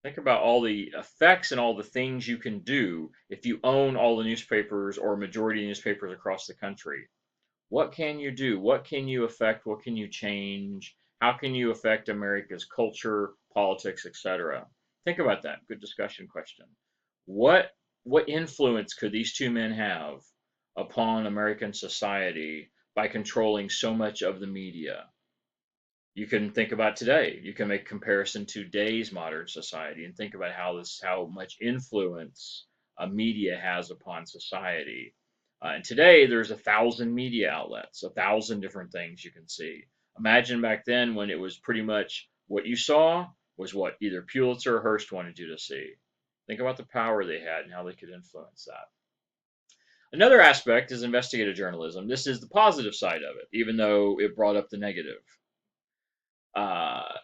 Think about all the effects and all the things you can do if you own all the newspapers or majority of newspapers across the country. What can you do? What can you affect? What can you change? How can you affect America's culture, politics, etc.? Think about that. Good discussion question. What what influence could these two men have upon American society by controlling so much of the media? You can think about today. You can make comparison to today's modern society and think about how much influence media has upon society. And today there's 1,000 media outlets, 1,000 different things you can see. Imagine back then when it was pretty much what you saw was what either Pulitzer or Hearst wanted you to see. Think about the power they had and how they could influence that. Another aspect is investigative journalism. This is the positive side of it, even though it brought up the negative.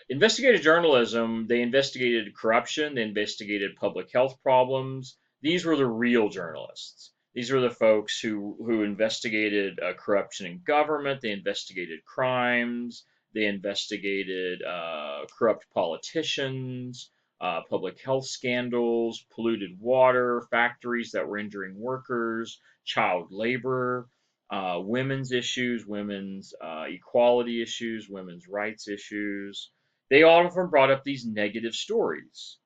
Investigative journalism, they investigated corruption, they investigated public health problems. These were the real journalists. These were the folks who investigated corruption in government, they investigated crimes, they investigated corrupt politicians, public health scandals, polluted water, factories that were injuring workers, child labor, women's issues, women's equality issues, women's rights issues. They often brought up these negative stories.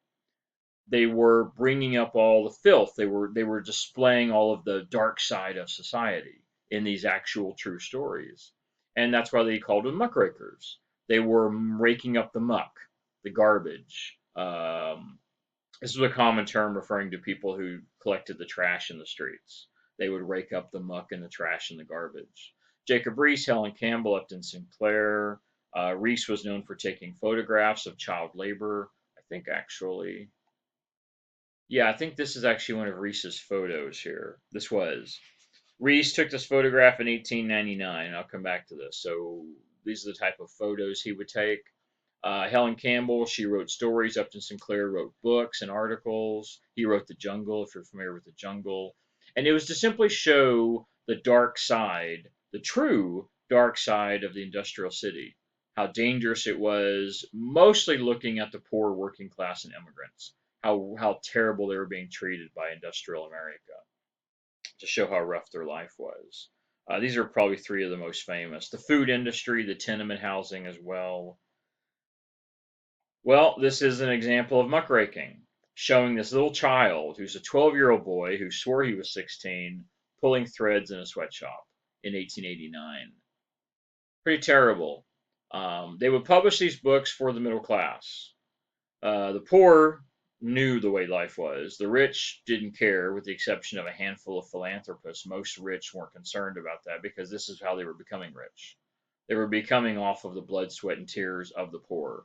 They were bringing up all the filth. They were displaying all of the dark side of society in these actual true stories. and that's why they called them muckrakers. They were raking up the muck, the garbage. This was a common term referring to people who collected the trash in the streets. They would rake up the muck and the trash and the garbage. Jacob Riis, Helen Campbell, Upton Sinclair. Riis was known for taking photographs of child labor. I think actually, yeah, I think this is actually one of Riis's photos here. This was. Riis took this photograph in 1899. I'll come back to this. So these are the type of photos he would take. Helen Campbell, she wrote stories. Upton Sinclair wrote books and articles. He wrote The Jungle, if you're familiar with The Jungle. And it was to simply show the dark side, the true dark side of the industrial city, how dangerous it was, mostly looking at the poor working class and immigrants, how terrible they were being treated by industrial America to show how rough their life was. These are probably three of the most famous. The food industry, the tenement housing as well. Well, this is an example of muckraking, showing this little child who's a 12-year-old boy who swore he was 16 pulling threads in a sweatshop in 1889. Pretty terrible. They would publish these books for the middle class. The poor knew the way life was. The rich didn't care, with the exception of a handful of philanthropists. Most rich weren't concerned about that because this is how they were becoming rich. They were becoming off of the blood, sweat, and tears of the poor.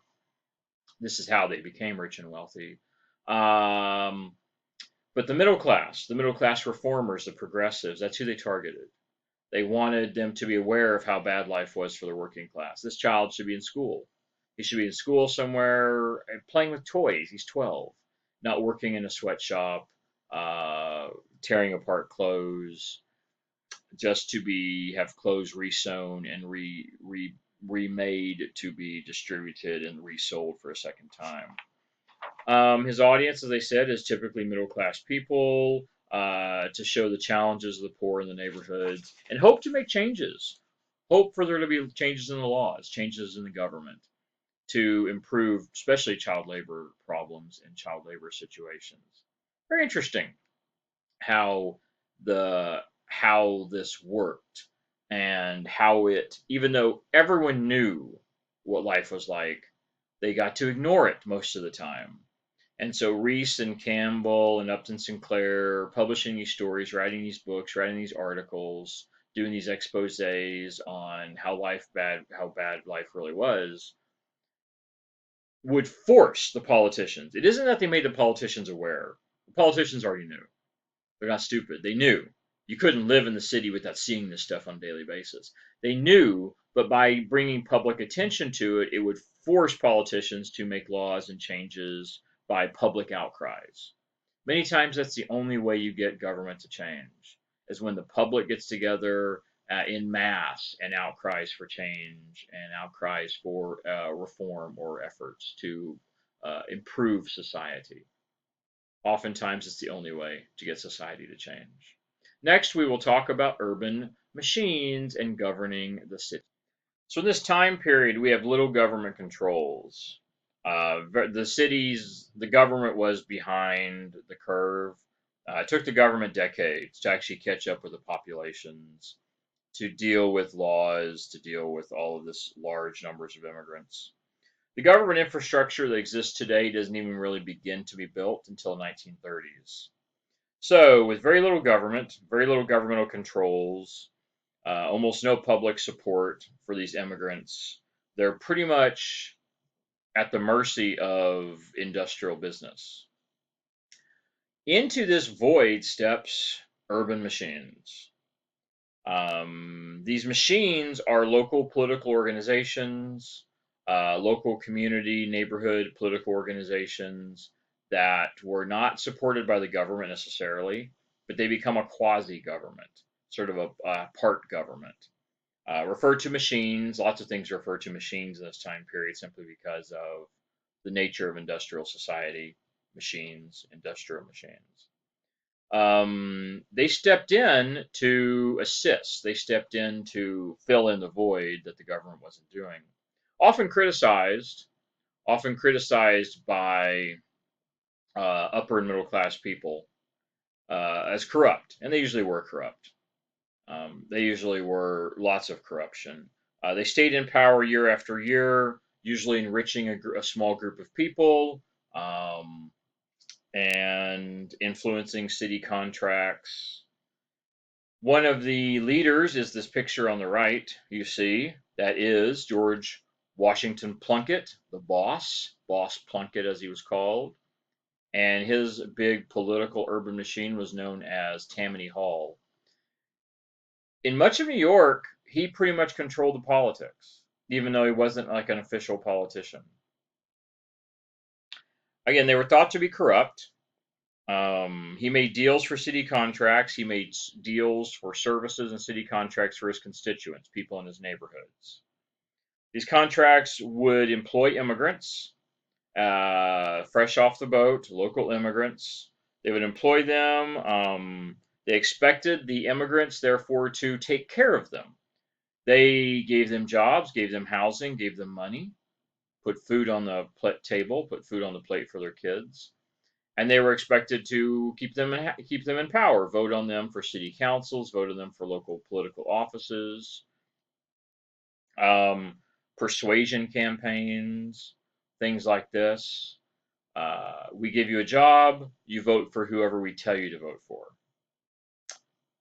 This is how they became rich and wealthy. Um, but the middle class reformers, the progressives, that's who they targeted. They wanted them to be aware of how bad life was for the working class. This child should be in school. He should be in school somewhere playing with toys. He's 12, not working in a sweatshop, tearing apart clothes just to be have clothes resewn and remade to be distributed and resold for a second time. His audience, as I said, is typically middle class people to show the challenges of the poor in the neighborhoods and hope to make changes. Hope for there to be changes in the laws, changes in the government to improve, especially child labor problems and child labor situations. Very interesting how how this worked and how it, even though everyone knew what life was like, they got to ignore it most of the time. And so Riis and Campbell and Upton Sinclair publishing these stories, writing these books, writing these articles, doing these exposés on how bad life really was, would force the politicians. It isn't that they made the politicians aware. The politicians already knew. They're not stupid. They knew. You couldn't live in the city without seeing this stuff on a daily basis. They knew, but by bringing public attention to it, it would force politicians to make laws and changes by public outcries. Many times that's the only way you get government to change, is when the public gets together in mass and outcries for change and outcries for reform or efforts to improve society. Oftentimes, it's the only way to get society to change. Next, we will talk about urban machines and governing the city. So, in this time period, we have little government controls. The cities, the government was behind the curve. It took the government decades to actually catch up with the populations, to deal with laws, to deal with all of this large numbers of immigrants. The government infrastructure that exists today doesn't even really begin to be built until the 1930s. So, with very little government, very little governmental controls, almost no public support for these immigrants, they're pretty much at the mercy of industrial business. Into this void steps urban machines. These machines are local political organizations, local community, neighborhood political organizations that were not supported by the government necessarily, but they become a quasi government, sort of a part government. Referred to machines, lots of things refer to machines in this time period simply because of the nature of industrial society, machines, industrial machines. They stepped in to assist. They stepped in to fill in the void that the government wasn't doing. Often criticized, often criticized by upper and middle class people as corrupt, and they usually were corrupt. They usually were lots of corruption. They stayed in power year after year, usually enriching a small group of people, um, and influencing city contracts. One of the leaders is this picture on the right, you see. That is George Washington Plunkett, the Boss Plunkett as he was called. And his big political urban machine was known as Tammany Hall. In much of New York, he pretty much controlled the politics, even though he wasn't like an official politician. Again, they were thought to be corrupt. He made deals for city contracts. He made deals for services and city contracts for his constituents, people in his neighborhoods. These contracts would employ immigrants, fresh off the boat, local immigrants. They would employ them. They expected the immigrants, therefore, to take care of them. They gave them jobs, gave them housing, gave them money, put food on the table, put food on the plate for their kids, and they were expected to keep them in power, vote on them for city councils, vote on them for local political offices, um, persuasion campaigns, things like this. We give you a job, you vote for whoever we tell you to vote for.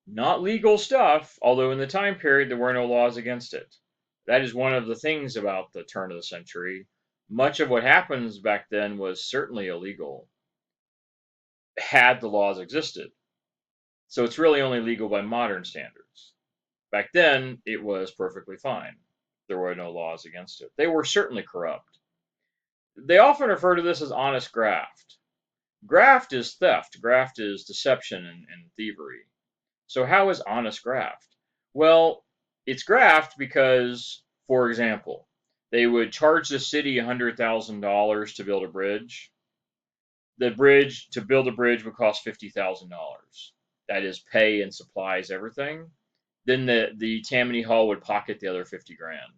Not legal stuff, although in the time period there were no laws against it. That is one of the things about the turn of the century. Much of what happens back then was certainly illegal, had the laws existed. So it's really only legal by modern standards. Back then, it was perfectly fine. There were no laws against it. They were certainly corrupt. They often refer to this as honest graft. Graft is theft, graft is deception and thievery. So, how is honest graft? Well, it's graft because, for example, they would charge the city $100,000 to build a bridge. To build a bridge would cost $50,000. That is pay and supplies, everything. Then the Tammany Hall would pocket the other 50 grand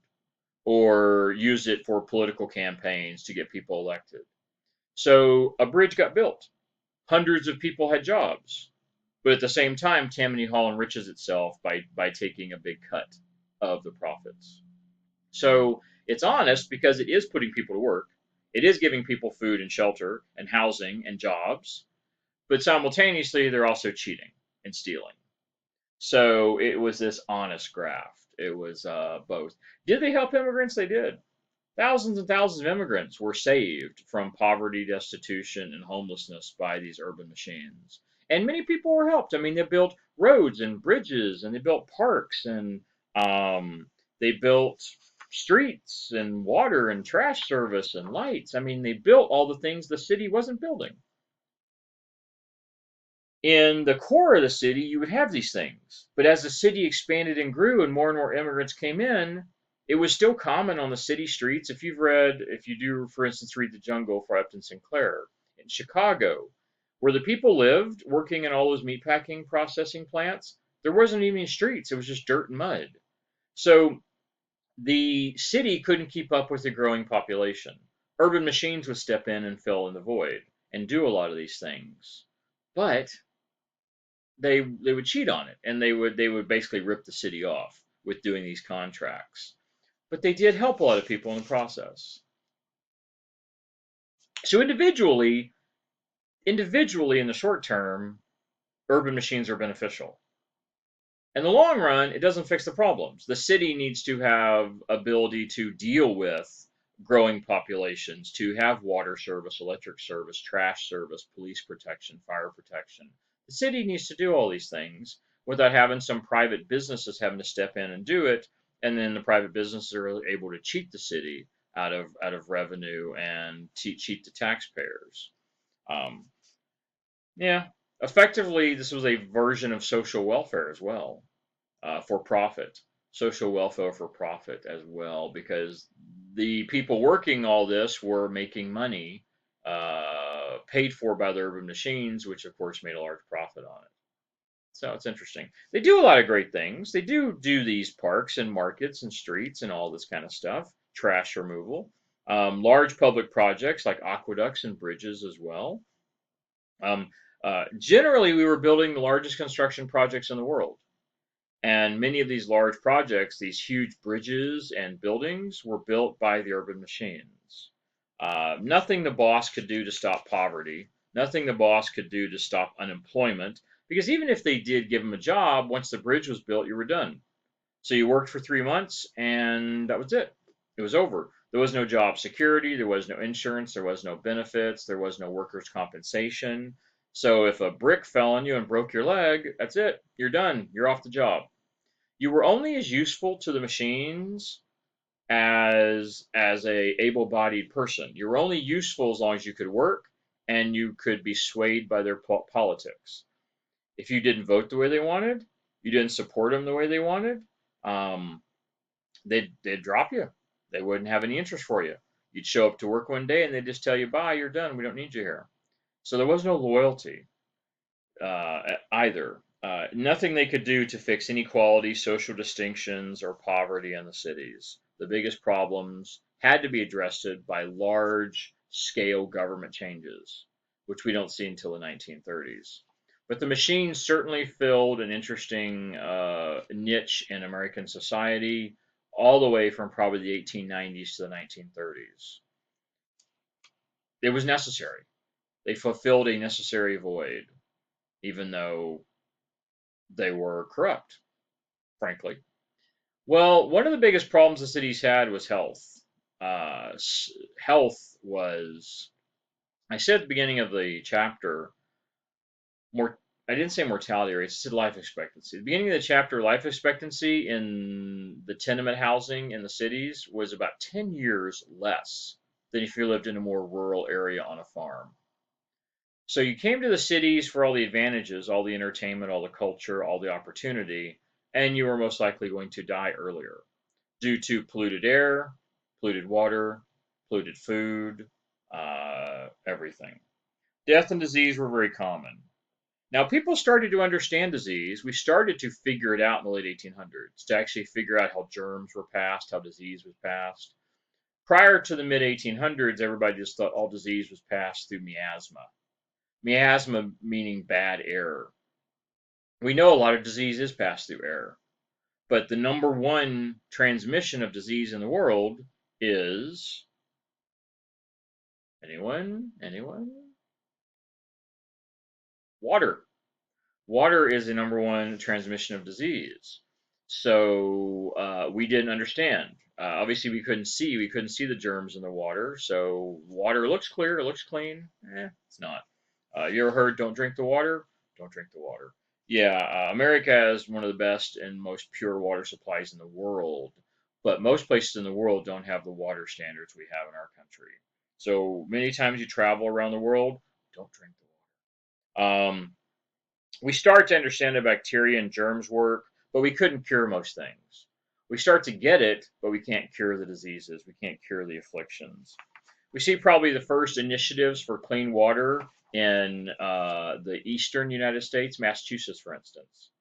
or use it for political campaigns to get people elected. So a bridge got built. Hundreds of people had jobs. But at the same time, Tammany Hall enriches itself by taking a big cut of the profits. So it's honest because it is putting people to work. It is giving people food and shelter and housing and jobs. But simultaneously, they're also cheating and stealing. So it was this honest graft. It was both. Did they help immigrants? They did. Thousands and thousands of immigrants were saved from poverty, destitution, and homelessness by these urban machines. And many people were helped. I mean, they built roads and bridges, and they built parks, and they built streets and water and trash service and lights. I mean, they built all the things the city wasn't building. In the core of the city, you would have these things. But as the city expanded and grew and more immigrants came in, it was still common on the city streets. If you do, for instance, read The Jungle for Upton Sinclair in Chicago, where the people lived working in all those meatpacking processing plants, there wasn't even streets. It was just dirt and mud. So the city couldn't keep up with the growing population. Urban machines would step in and fill in the void and do a lot of these things. But they would cheat on it, and they would basically rip the city off with doing these contracts. But they did help a lot of people in the process. So individually in the short term, urban machines are beneficial. In the long run, it doesn't fix the problems. The city needs to have ability to deal with growing populations, to have water service, electric service, trash service, police protection, fire protection. The city needs to do all these things without having some private businesses having to step in and do it, and then the private businesses are able to cheat the city out of revenue and cheat the taxpayers. Um, yeah, effectively, this was a version of social welfare as well, for profit, social welfare for profit as well, because the people working all this were making money, paid for by the urban machines, which of course made a large profit on it. So it's interesting. They do a lot of great things. They do these parks and markets and streets and all this kind of stuff, trash removal, large public projects like aqueducts and bridges as well. Um, Generally, we were building the largest construction projects in the world. And many of these large projects, these huge bridges and buildings, were built by the urban machines. Nothing the boss could do to stop poverty, nothing the boss could do to stop unemployment, because even if they did give him a job, once the bridge was built, you were done. So you worked for 3 months and that was it. It was over. There was no job security, there was no insurance, there was no benefits, there was no workers' compensation. So if a brick fell on you and broke your leg, that's it. You're done. You're off the job. You were only as useful to the machines as a able-bodied person. You were only useful as long as you could work and you could be swayed by their politics. If you didn't vote the way they wanted, you didn't support them the way they wanted, um, they'd drop you. They wouldn't have any interest for you. You'd show up to work one day and they'd just tell you, "Bye, you're done. We don't need you here." So there was no loyalty either. Nothing they could do to fix inequality, social distinctions, or poverty in the cities. The biggest problems had to be addressed by large scale government changes, which we don't see until the 1930s. But the machines certainly filled an interesting niche in American society, all the way from probably the 1890s to the 1930s. It was necessary. They fulfilled a necessary void, even though they were corrupt, frankly. Well, one of the biggest problems the cities had was health. Health was, I said at the beginning of the chapter, more. I didn't say mortality rates. I said life expectancy. At the beginning of the chapter, life expectancy in the tenement housing in the cities was about 10 years less than if you lived in a more rural area on a farm. So you came to the cities for all the advantages, all the entertainment, all the culture, all the opportunity, and you were most likely going to die earlier due to polluted air, polluted water, polluted food, everything. Death and disease were very common. Now, people started to understand disease. We started to figure it out in the late 1800s to actually figure out how germs were passed, how disease was passed. Prior to the mid 1800s, everybody just thought all disease was passed through miasma. Miasma meaning bad air. We know a lot of disease is passed through air, but the number one transmission of disease in the world is anyone? Anyone? Water. Water is the number one transmission of disease. So we didn't understand. Obviously, we couldn't see the germs in the water. So water looks clear, it looks clean. It's not. You ever heard, "Don't drink the water"? Don't drink the water. Yeah, America has one of the best and most pure water supplies in the world, but most places in the world don't have the water standards we have in our country. So many times you travel around the world, don't drink the water. We start to understand how bacteria and germs work, but we couldn't cure most things. We start to get it, but we can't cure the diseases. We can't cure the afflictions. We see probably the first initiatives for clean water in the eastern United States, Massachusetts, for instance.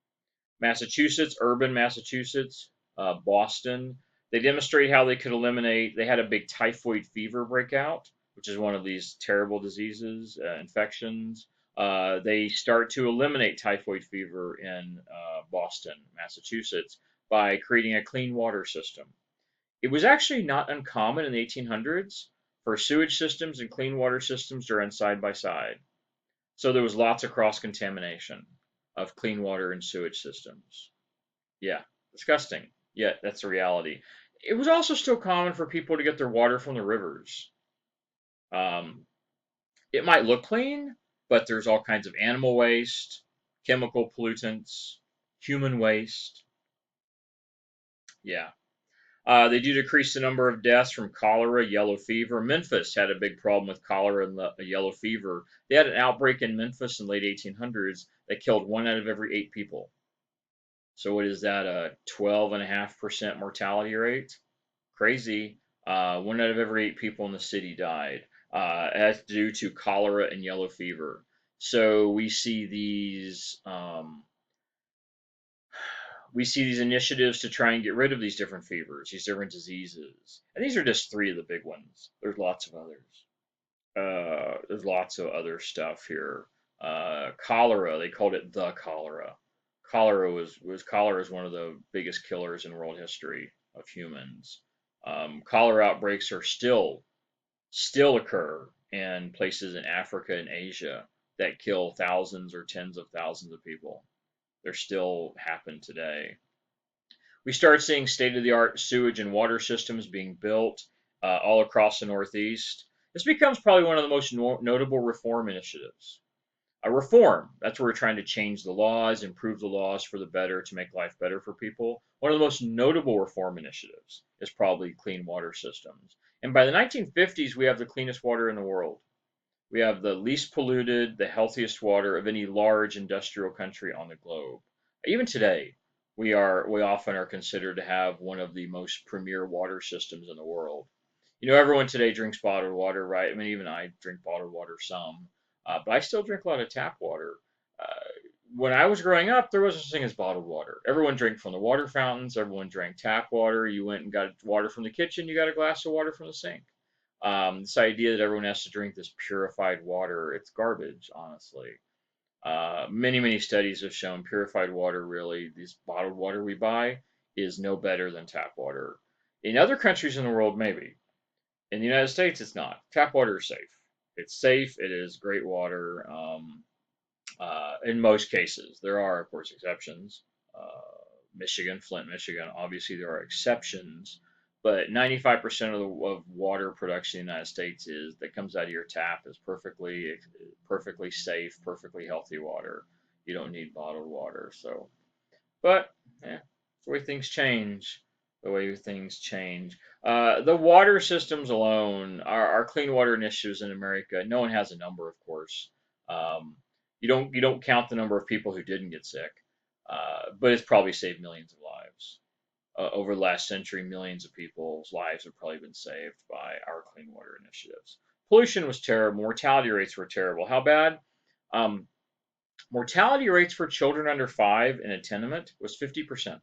Massachusetts, urban Massachusetts, Boston. They demonstrate how they could eliminate. They had a big typhoid fever breakout, which is one of these terrible diseases, infections. They start to eliminate typhoid fever in Boston, Massachusetts, by creating a clean water system. It was actually not uncommon in the 1800s for sewage systems and clean water systems to run side by side. So there was lots of cross contamination of clean water and sewage systems. Yeah, disgusting. Yeah, that's the reality. It was also still common for people to get their water from the rivers. Um, it might look clean, but there's all kinds of animal waste, chemical pollutants, human waste. Yeah. They do decrease the number of deaths from cholera, yellow fever. Memphis had a big problem with cholera and yellow fever. They had an outbreak in Memphis in the late 1800s that killed 1 out of every 8 people. So what is that? A 12.5% mortality rate? Crazy. 1 out of every 8 people in the city died. That's due to cholera and yellow fever. So we see these initiatives to try and get rid of these different fevers, these different diseases. And these are just three of the big ones. There's lots of others. There's lots of other stuff here. Cholera, they called it the cholera. Cholera is one of the biggest killers in world history of humans. Cholera outbreaks are still occur in places in Africa and Asia that kill thousands or tens of thousands of people. They still happen today. We start seeing state of the art sewage and water systems being built all across the Northeast. This becomes probably one of the most notable reform initiatives. A reform, that's where we're trying to change the laws, improve the laws for the better to make life better for people. One of the most notable reform initiatives is probably clean water systems. And by the 1950s, we have the cleanest water in the world. We have the least polluted, the healthiest water of any large industrial country on the globe. Even today, we often are considered to have one of the most premier water systems in the world. You know, everyone today drinks bottled water, right? I mean, even I drink bottled water some, but I still drink a lot of tap water. Uh, when I was growing up, there was such thing as bottled water. Everyone drank from the water fountains. Everyone drank tap water. You went and got water from the kitchen. You got a glass of water from the sink. This idea that everyone has to drink this purified water, it's garbage, honestly. Many studies have shown purified water, really, this bottled water we buy, is no better than tap water. In other countries in the world, maybe. In the United States, it's not. Tap water is safe. It's safe. It is great water. In most cases, there are, of course, exceptions. Michigan, Flint, Michigan, obviously there are exceptions, but 95% of water production in the United States is that comes out of your tap is perfectly safe, perfectly healthy water. You don't need bottled water. So, but yeah, the way things change, the way things change. The water systems alone, our clean water initiatives in America. No one has a number, of course. Um, you don't count the number of people who didn't get sick, but it's probably saved millions of lives. Over the last century, millions of people's lives have probably been saved by our clean water initiatives. Pollution was terrible. Mortality rates were terrible. How bad? Um, Mortality rates for children under 5 in a tenement was 50%.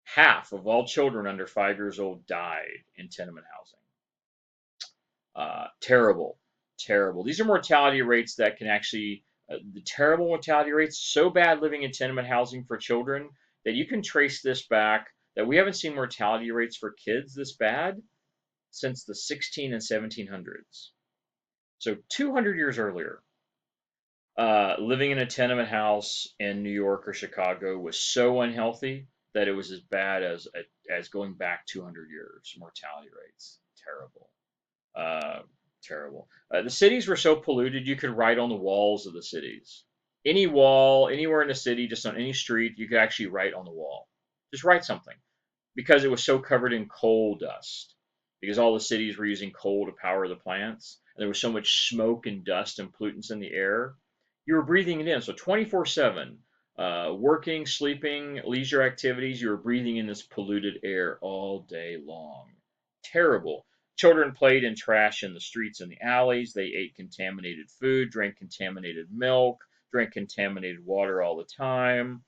Half of all children under 5 years old died in tenement housing. Terrible, terrible. These are mortality rates that can actually, the terrible mortality rates, so bad living in tenement housing for children that you can trace this back, that we haven't seen mortality rates for kids this bad since the 16 and 1700s. So 200 years earlier, living in a tenement house in New York or Chicago was so unhealthy that it was as bad as going back 200 years. Mortality rates, terrible. Uh, Terrible. The cities were so polluted you could write on the walls of the cities. Any wall, anywhere in the city, just on any street, you could actually write on the wall. Just write something because it was so covered in coal dust. Because all the cities were using coal to power the plants, and there was so much smoke and dust and pollutants in the air, you were breathing it in. So 24/7, working, sleeping, leisure activities, you were breathing in this polluted air all day long. Terrible. Children played in trash in the streets and the alleys. They ate contaminated food, drank contaminated milk, drank contaminated water all the time.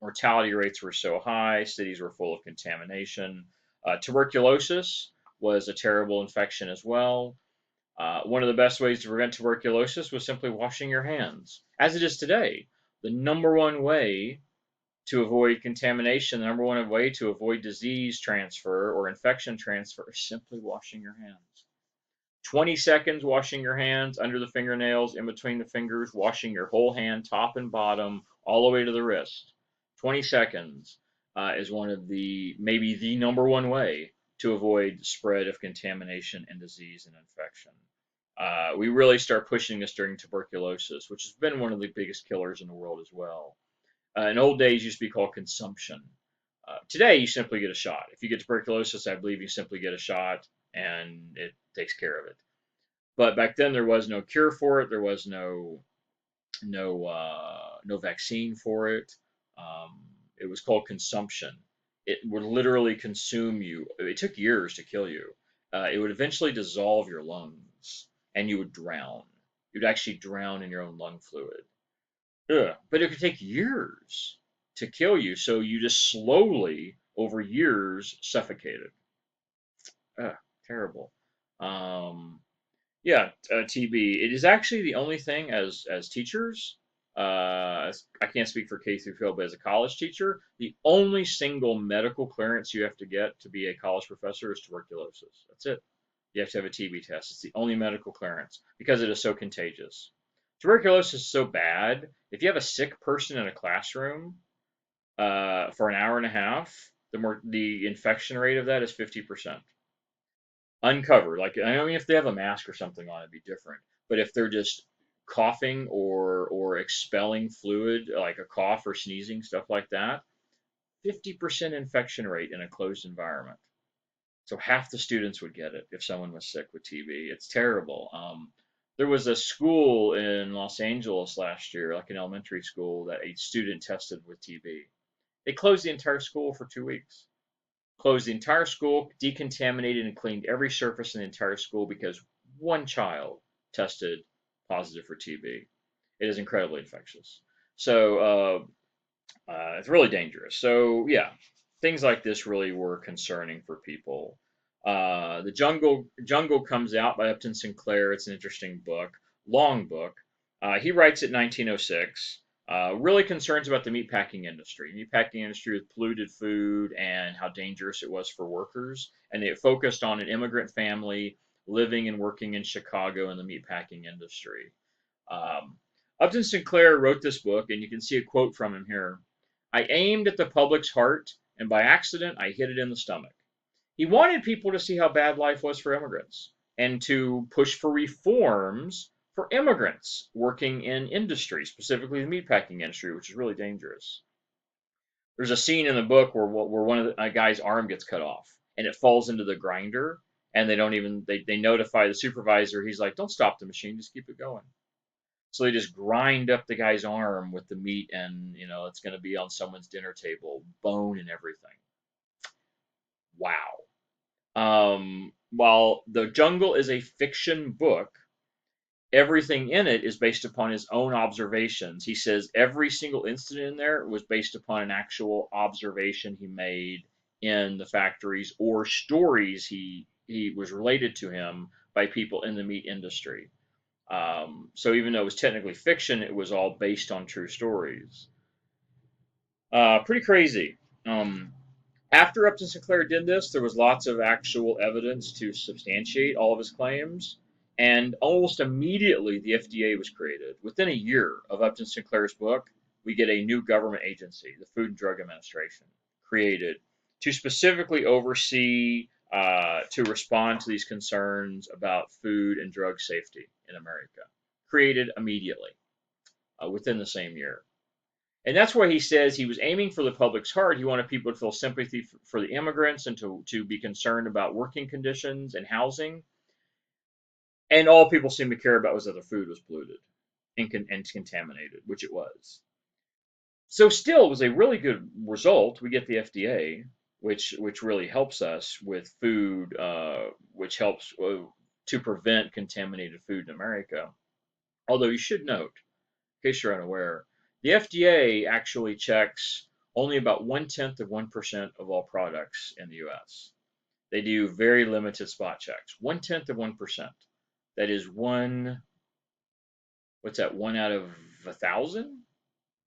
Mortality rates were so high, cities were full of contamination. Tuberculosis was a terrible infection as well. One of the best ways to prevent tuberculosis was simply washing your hands, as it is today. The number one way to avoid contamination, the number one way to avoid disease transfer or infection transfer is simply washing your hands. 20 seconds washing your hands under the fingernails, in between the fingers, washing your whole hand, top and bottom, all the way to the wrist. 20 seconds is one of maybe the number one way to avoid spread of contamination and disease and infection. We really start pushing this during tuberculosis, which has been one of the biggest killers in the world as well. In old days, used to be called consumption. Today, you simply get a shot. If you get tuberculosis, I believe you simply get a shot and it takes care of it. But back then, there was no cure for it. There was no vaccine for it. It was called consumption. It would literally consume you. It took years to kill you. It would eventually dissolve your lungs, and you would drown. You'd actually drown in your own lung fluid. Ugh. But it could take years to kill you, so you just slowly, over years, suffocated. Ugh, terrible. Um, yeah, TB. It is actually the only thing as teachers. I can't speak for K through 12, but as a college teacher, the only single medical clearance you have to get to be a college professor is tuberculosis. That's it. You have to have a TB test. It's the only medical clearance because it is so contagious. Tuberculosis is so bad. If you have a sick person in a classroom for an hour and a half, the infection rate of that is 50%. Uncovered. Like, I mean, if they have a mask or something on, it'd be different. But if they're just coughing or expelling fluid, like a cough or sneezing, stuff like that, 50% infection rate in a closed environment. So half the students would get it if someone was sick with TB. It's terrible. There was a school in Los Angeles last year, like an elementary school, that a student tested with TB. They closed the entire school for 2 weeks. Closed the entire school, decontaminated and cleaned every surface in the entire school because one child tested positive for TB. It is incredibly infectious. So it's really dangerous. So yeah, things like this really were concerning for people. The Jungle comes out by Upton Sinclair. It's an interesting book, long book. He writes it in 1906. Really concerns about the meatpacking industry. Meatpacking industry with polluted food and how dangerous it was for workers. And it focused on an immigrant family living and working in Chicago in the meatpacking industry. Um, Upton Sinclair wrote this book, and you can see a quote from him here. I aimed at the public's heart, and by accident, I hit it in the stomach. He wanted people to see how bad life was for immigrants and to push for reforms for immigrants working in industry, specifically the meatpacking industry, which is really dangerous. There's a scene in the book where one of a guy's arm gets cut off and it falls into the grinder, and they don't even they notify the supervisor. He's like, "Don't stop the machine, just keep it going." So they just grind up the guy's arm with the meat, and it's going to be on someone's dinner table, bone and everything. Wow. While The Jungle is a fiction book, everything in it is based upon his own observations. He says every single incident in there was based upon an actual observation he made in the factories or stories he was related to him by people in the meat industry. So even though it was technically fiction, it was all based on true stories. Pretty crazy. After Upton Sinclair did this, there was lots of actual evidence to substantiate all of his claims, and almost immediately the FDA was created. Within a year of Upton Sinclair's book, we get a new government agency, the Food and Drug Administration, created to specifically oversee, to respond to these concerns about food and drug safety in America. Created immediately, within the same year. And that's why he says he was aiming for the public's heart. He wanted people to feel sympathy for the immigrants and to be concerned about working conditions and housing. And all people seemed to care about was that the food was polluted and contaminated, which it was. So still, it was a really good result. We get the FDA, which really helps us with food, which helps to prevent contaminated food in America. Although you should note, in case you're unaware, the FDA actually checks only about 1/10 of 1% of all products in the US. They do very limited spot checks. 1/10 of 1%. That is what's that, 1 out of 1,000?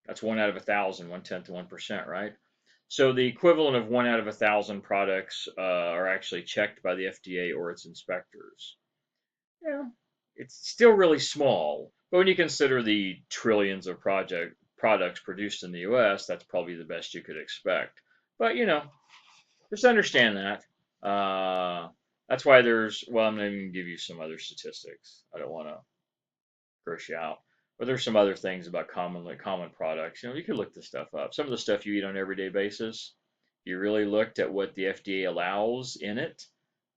That's 1 out of 1,000, 1/10 of 1%, right? So the equivalent of 1 out of 1,000 products are actually checked by the FDA or its inspectors. Yeah, it's still really small, but when you consider the trillions of products produced in the U.S., that's probably the best you could expect. But just understand that. That's why well, I'm going to give you some other statistics. I don't want to gross you out, but there's some other things about common products. You could look this stuff up. Some of the stuff you eat on an everyday basis, you really looked at what the FDA allows in it.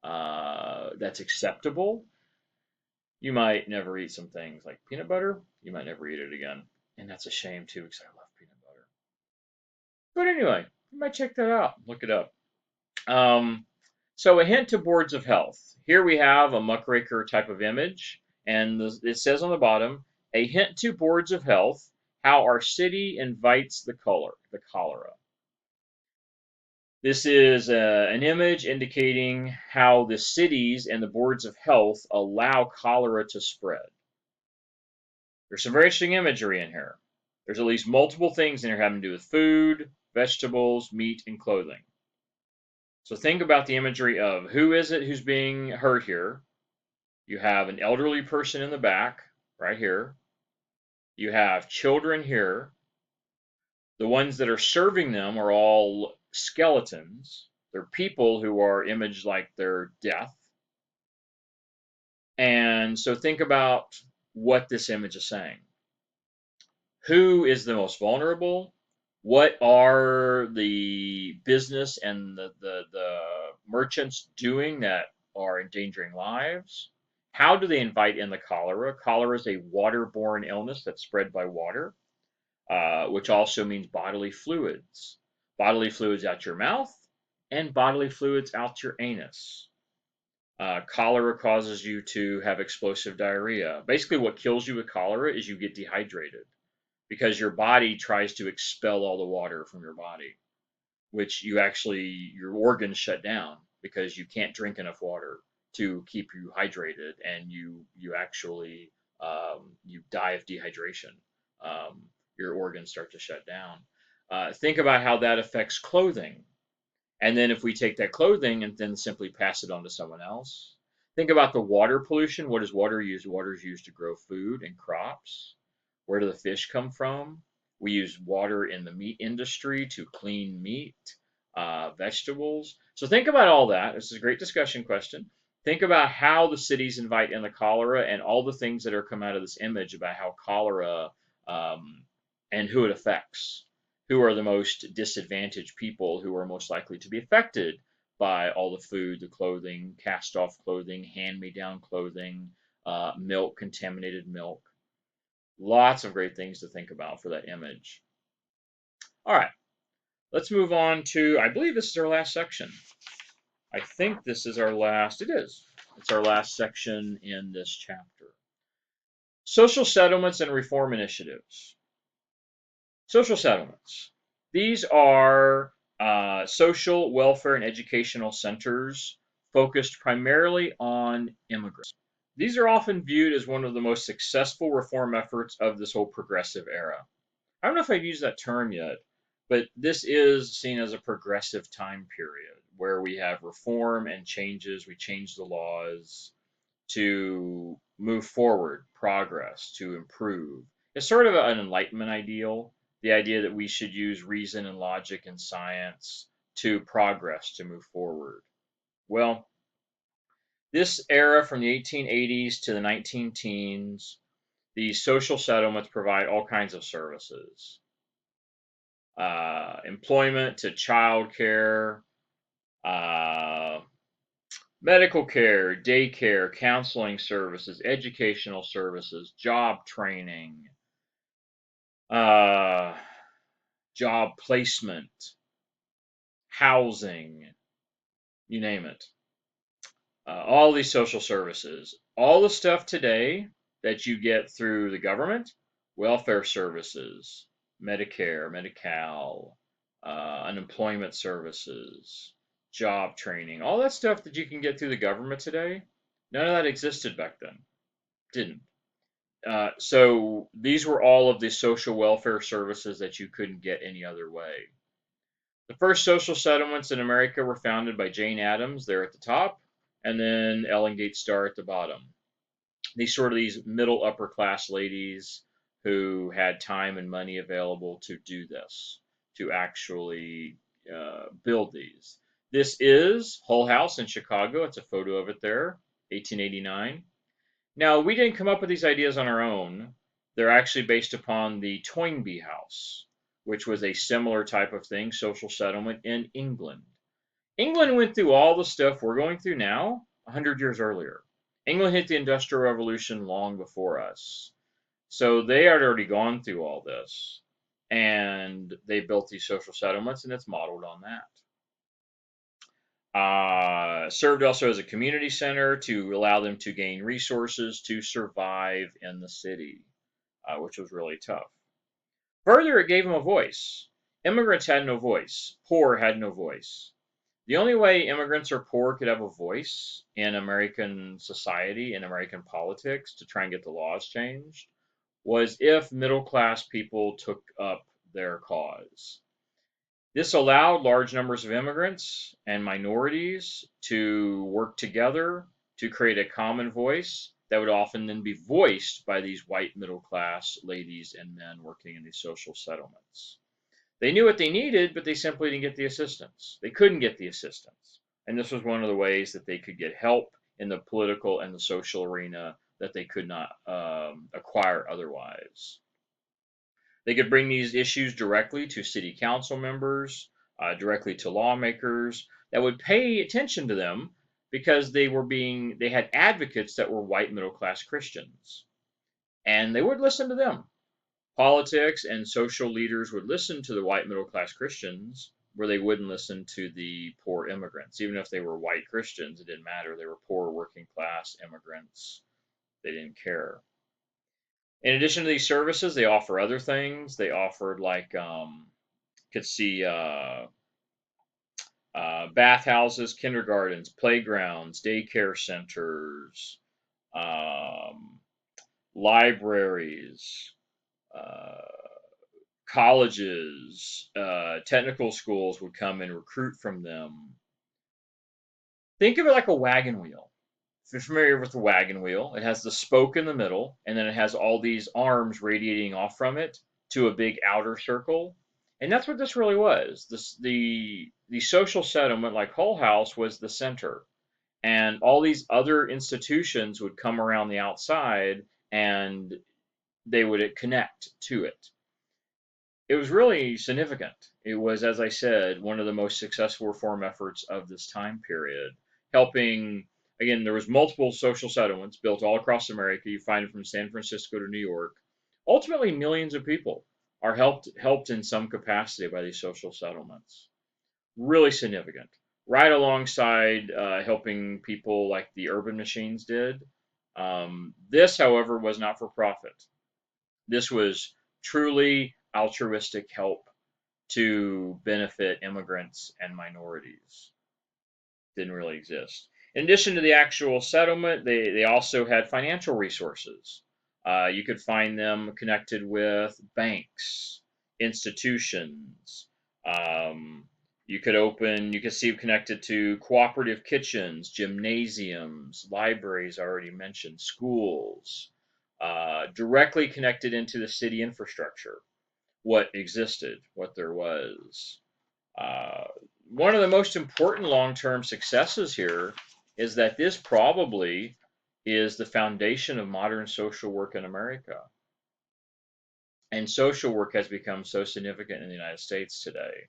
That's acceptable. You might never eat some things like peanut butter. You might never eat it again. And that's a shame too, because I love peanut butter. But anyway, you might check that out. Look it up. So a hint to boards of health. Here we have a muckraker type of image, and it says on the bottom, a hint to boards of health, how our city invites the cholera. This is an image indicating how the cities and the boards of health allow cholera to spread. There's some very interesting imagery in here. There's at least multiple things in here having to do with food, vegetables, meat, and clothing. So think about the imagery of who is it who's being hurt here. You have an elderly person in the back, right here. You have children here. The ones that are serving them are all skeletons. They're people who are imaged like their death. And so think about what this image is saying. Who is the most vulnerable? What are the business and the merchants doing that are endangering lives? How do they invite in the cholera? Cholera is a waterborne illness that's spread by water, which also means bodily fluids. Bodily fluids out your mouth and bodily fluids out your anus. Cholera causes you to have explosive diarrhea. Basically, what kills you with cholera is you get dehydrated because your body tries to expel all the water from your body, which your organs shut down because you can't drink enough water to keep you hydrated, and you actually you die of dehydration. Your organs start to shut down. Think about how that affects clothing. And then if we take that clothing and then simply pass it on to someone else, think about the water pollution. What is water used? Water is used to grow food and crops. Where do the fish come from? We use water in the meat industry to clean meat, vegetables. So think about all that. This is a great discussion question. Think about how the cities invite in the cholera and all the things that are come out of this image about how cholera and who it affects. Who are the most disadvantaged people who are most likely to be affected by all the food, the clothing, cast off clothing, hand me down clothing, milk, contaminated milk. Lots of great things to think about for that image. All right, let's move on to, I believe this is our last section. I think this is our last, it is. It's our last section in this chapter. Social settlements and reform initiatives. Social settlements. These are social, welfare, and educational centers focused primarily on immigrants. These are often viewed as one of the most successful reform efforts of this whole progressive era. I don't know if I've used that term yet, but this is seen as a progressive time period where we have reform and changes. We change the laws to move forward, progress, to improve. It's sort of an enlightenment ideal, the idea that we should use reason and logic and science to progress, to move forward. Well, this era from the 1880s to the 19 teens, these social settlements provide all kinds of services. Employment to child care, medical care, daycare, counseling services, educational services, job training, job placement, housing, you name it. All these social services, all the stuff today that you get through the government, welfare services, Medicare, Medi-Cal, unemployment services, job training, all that stuff that you can get through the government today, none of that existed back then. Didn't. So these were all of the social welfare services that you couldn't get any other way. The first social settlements in America were founded by Jane Addams there at the top, and then Ellen Gates Starr at the bottom. These middle upper class ladies who had time and money available to do this, to actually build these. This is Hull House in Chicago. It's a photo of it there, 1889. Now, we didn't come up with these ideas on our own. They're actually based upon the Toynbee House, which was a similar type of thing, social settlement in England. England went through all the stuff we're going through now 100 years earlier. England hit the Industrial Revolution long before us. So they had already gone through all this. And they built these social settlements, and it's modeled on that. Served also as a community center to allow them to gain resources to survive in the city, which was really tough. Further, it gave them a voice. Immigrants had no voice. Poor had no voice. The only way immigrants or poor could have a voice in American society, in American politics, to try and get the laws changed, was if middle class people took up their cause. This allowed large numbers of immigrants and minorities to work together to create a common voice that would often then be voiced by these white middle class ladies and men working in these social settlements. They knew what they needed, but they simply didn't get the assistance. They couldn't get the assistance. And this was one of the ways that they could get help in the political and the social arena that they could not acquire otherwise. They could bring these issues directly to city council members, directly to lawmakers that would pay attention to them because they had advocates that were white middle class Christians, and they would listen to them. Politics and social leaders would listen to the white middle class Christians where they wouldn't listen to the poor immigrants. Even if they were white Christians, it didn't matter. They were poor working class immigrants. They didn't care. In addition to these services, they offer other things. They offered like could see bathhouses, kindergartens, playgrounds, daycare centers, um, libraries, uh, colleges, technical schools would come and recruit from them. Think of it like a wagon wheel. If you're familiar with the wagon wheel, it has the spoke in the middle, and then it has all these arms radiating off from it to a big outer circle. And that's what this really was. The social settlement, like Hull House, was the center, and all these other institutions would come around the outside, and they would connect to it. It was really significant. It was, as I said, one of the most successful reform efforts of this time period, helping. Again, there was multiple social settlements built all across America. You find it from San Francisco to New York. Ultimately, millions of people are helped in some capacity by these social settlements. Really significant. Right alongside helping people like the urban machines did. This, however, was not for profit. This was truly altruistic help to benefit immigrants and minorities. Didn't really exist. In addition to the actual settlement, they also had financial resources. You could find them connected with banks, institutions. You could see them connected to cooperative kitchens, gymnasiums, libraries, I already mentioned, schools, directly connected into the city infrastructure, what existed, what there was. Uh, One of the most important long-term successes here is that this probably is the foundation of modern social work in America. And social work has become so significant in the United States today.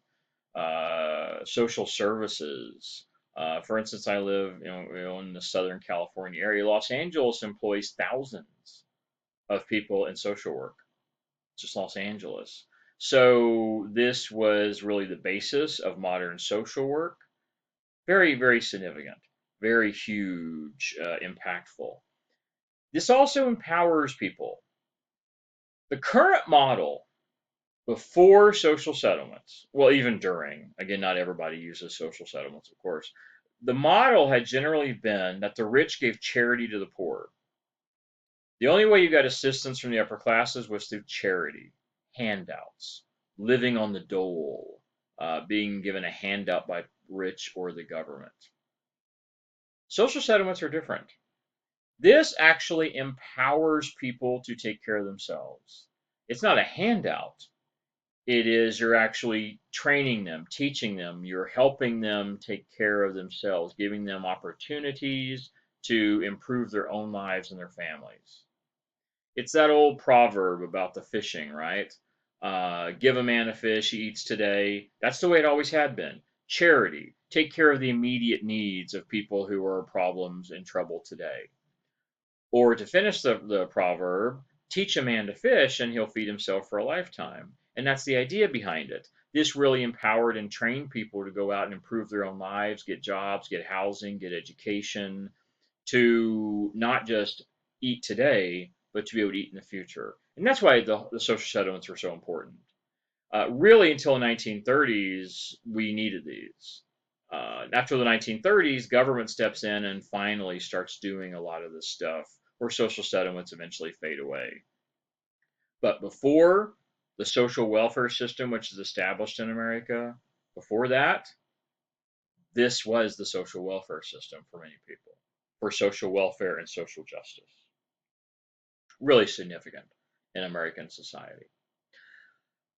Social services. For instance, I live in the Southern California area. Los Angeles employs thousands of people in social work, just Los Angeles. So this was really the basis of modern social work. Very, very significant, very huge, impactful. This also empowers people. The current model before social settlements, well, even during, again, not everybody uses social settlements, of course. The model had generally been that the rich gave charity to the poor. The only way you got assistance from the upper classes was through charity, handouts, living on the dole, being given a handout by rich or the government. Social settlements are different. This actually empowers people to take care of themselves. It's not a handout. It is you're actually training them, teaching them, you're helping them take care of themselves, giving them opportunities to improve their own lives and their families. It's that old proverb about the fishing, right? Give a man a fish, he eats today. That's the way it always had been. Charity. Take care of the immediate needs of people who are problems and trouble today. Or to finish the proverb, teach a man to fish and he'll feed himself for a lifetime. And that's the idea behind it. This really empowered and trained people to go out and improve their own lives, get jobs, get housing, get education, to not just eat today, but to be able to eat in the future. And that's why the social settlements were so important. Really, until the 1930s, we needed these. After the 1930s, government steps in and finally starts doing a lot of this stuff, where social settlements eventually fade away. But before the social welfare system, which is established in America, before that, this was the social welfare system for many people, for social welfare and social justice. Really significant in American society.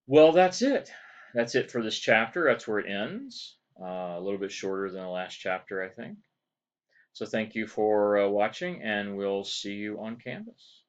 Well, that's it. That's it for this chapter. That's where it ends. A little bit shorter than the last chapter, I think. So thank you for watching, and we'll see you on Canvas.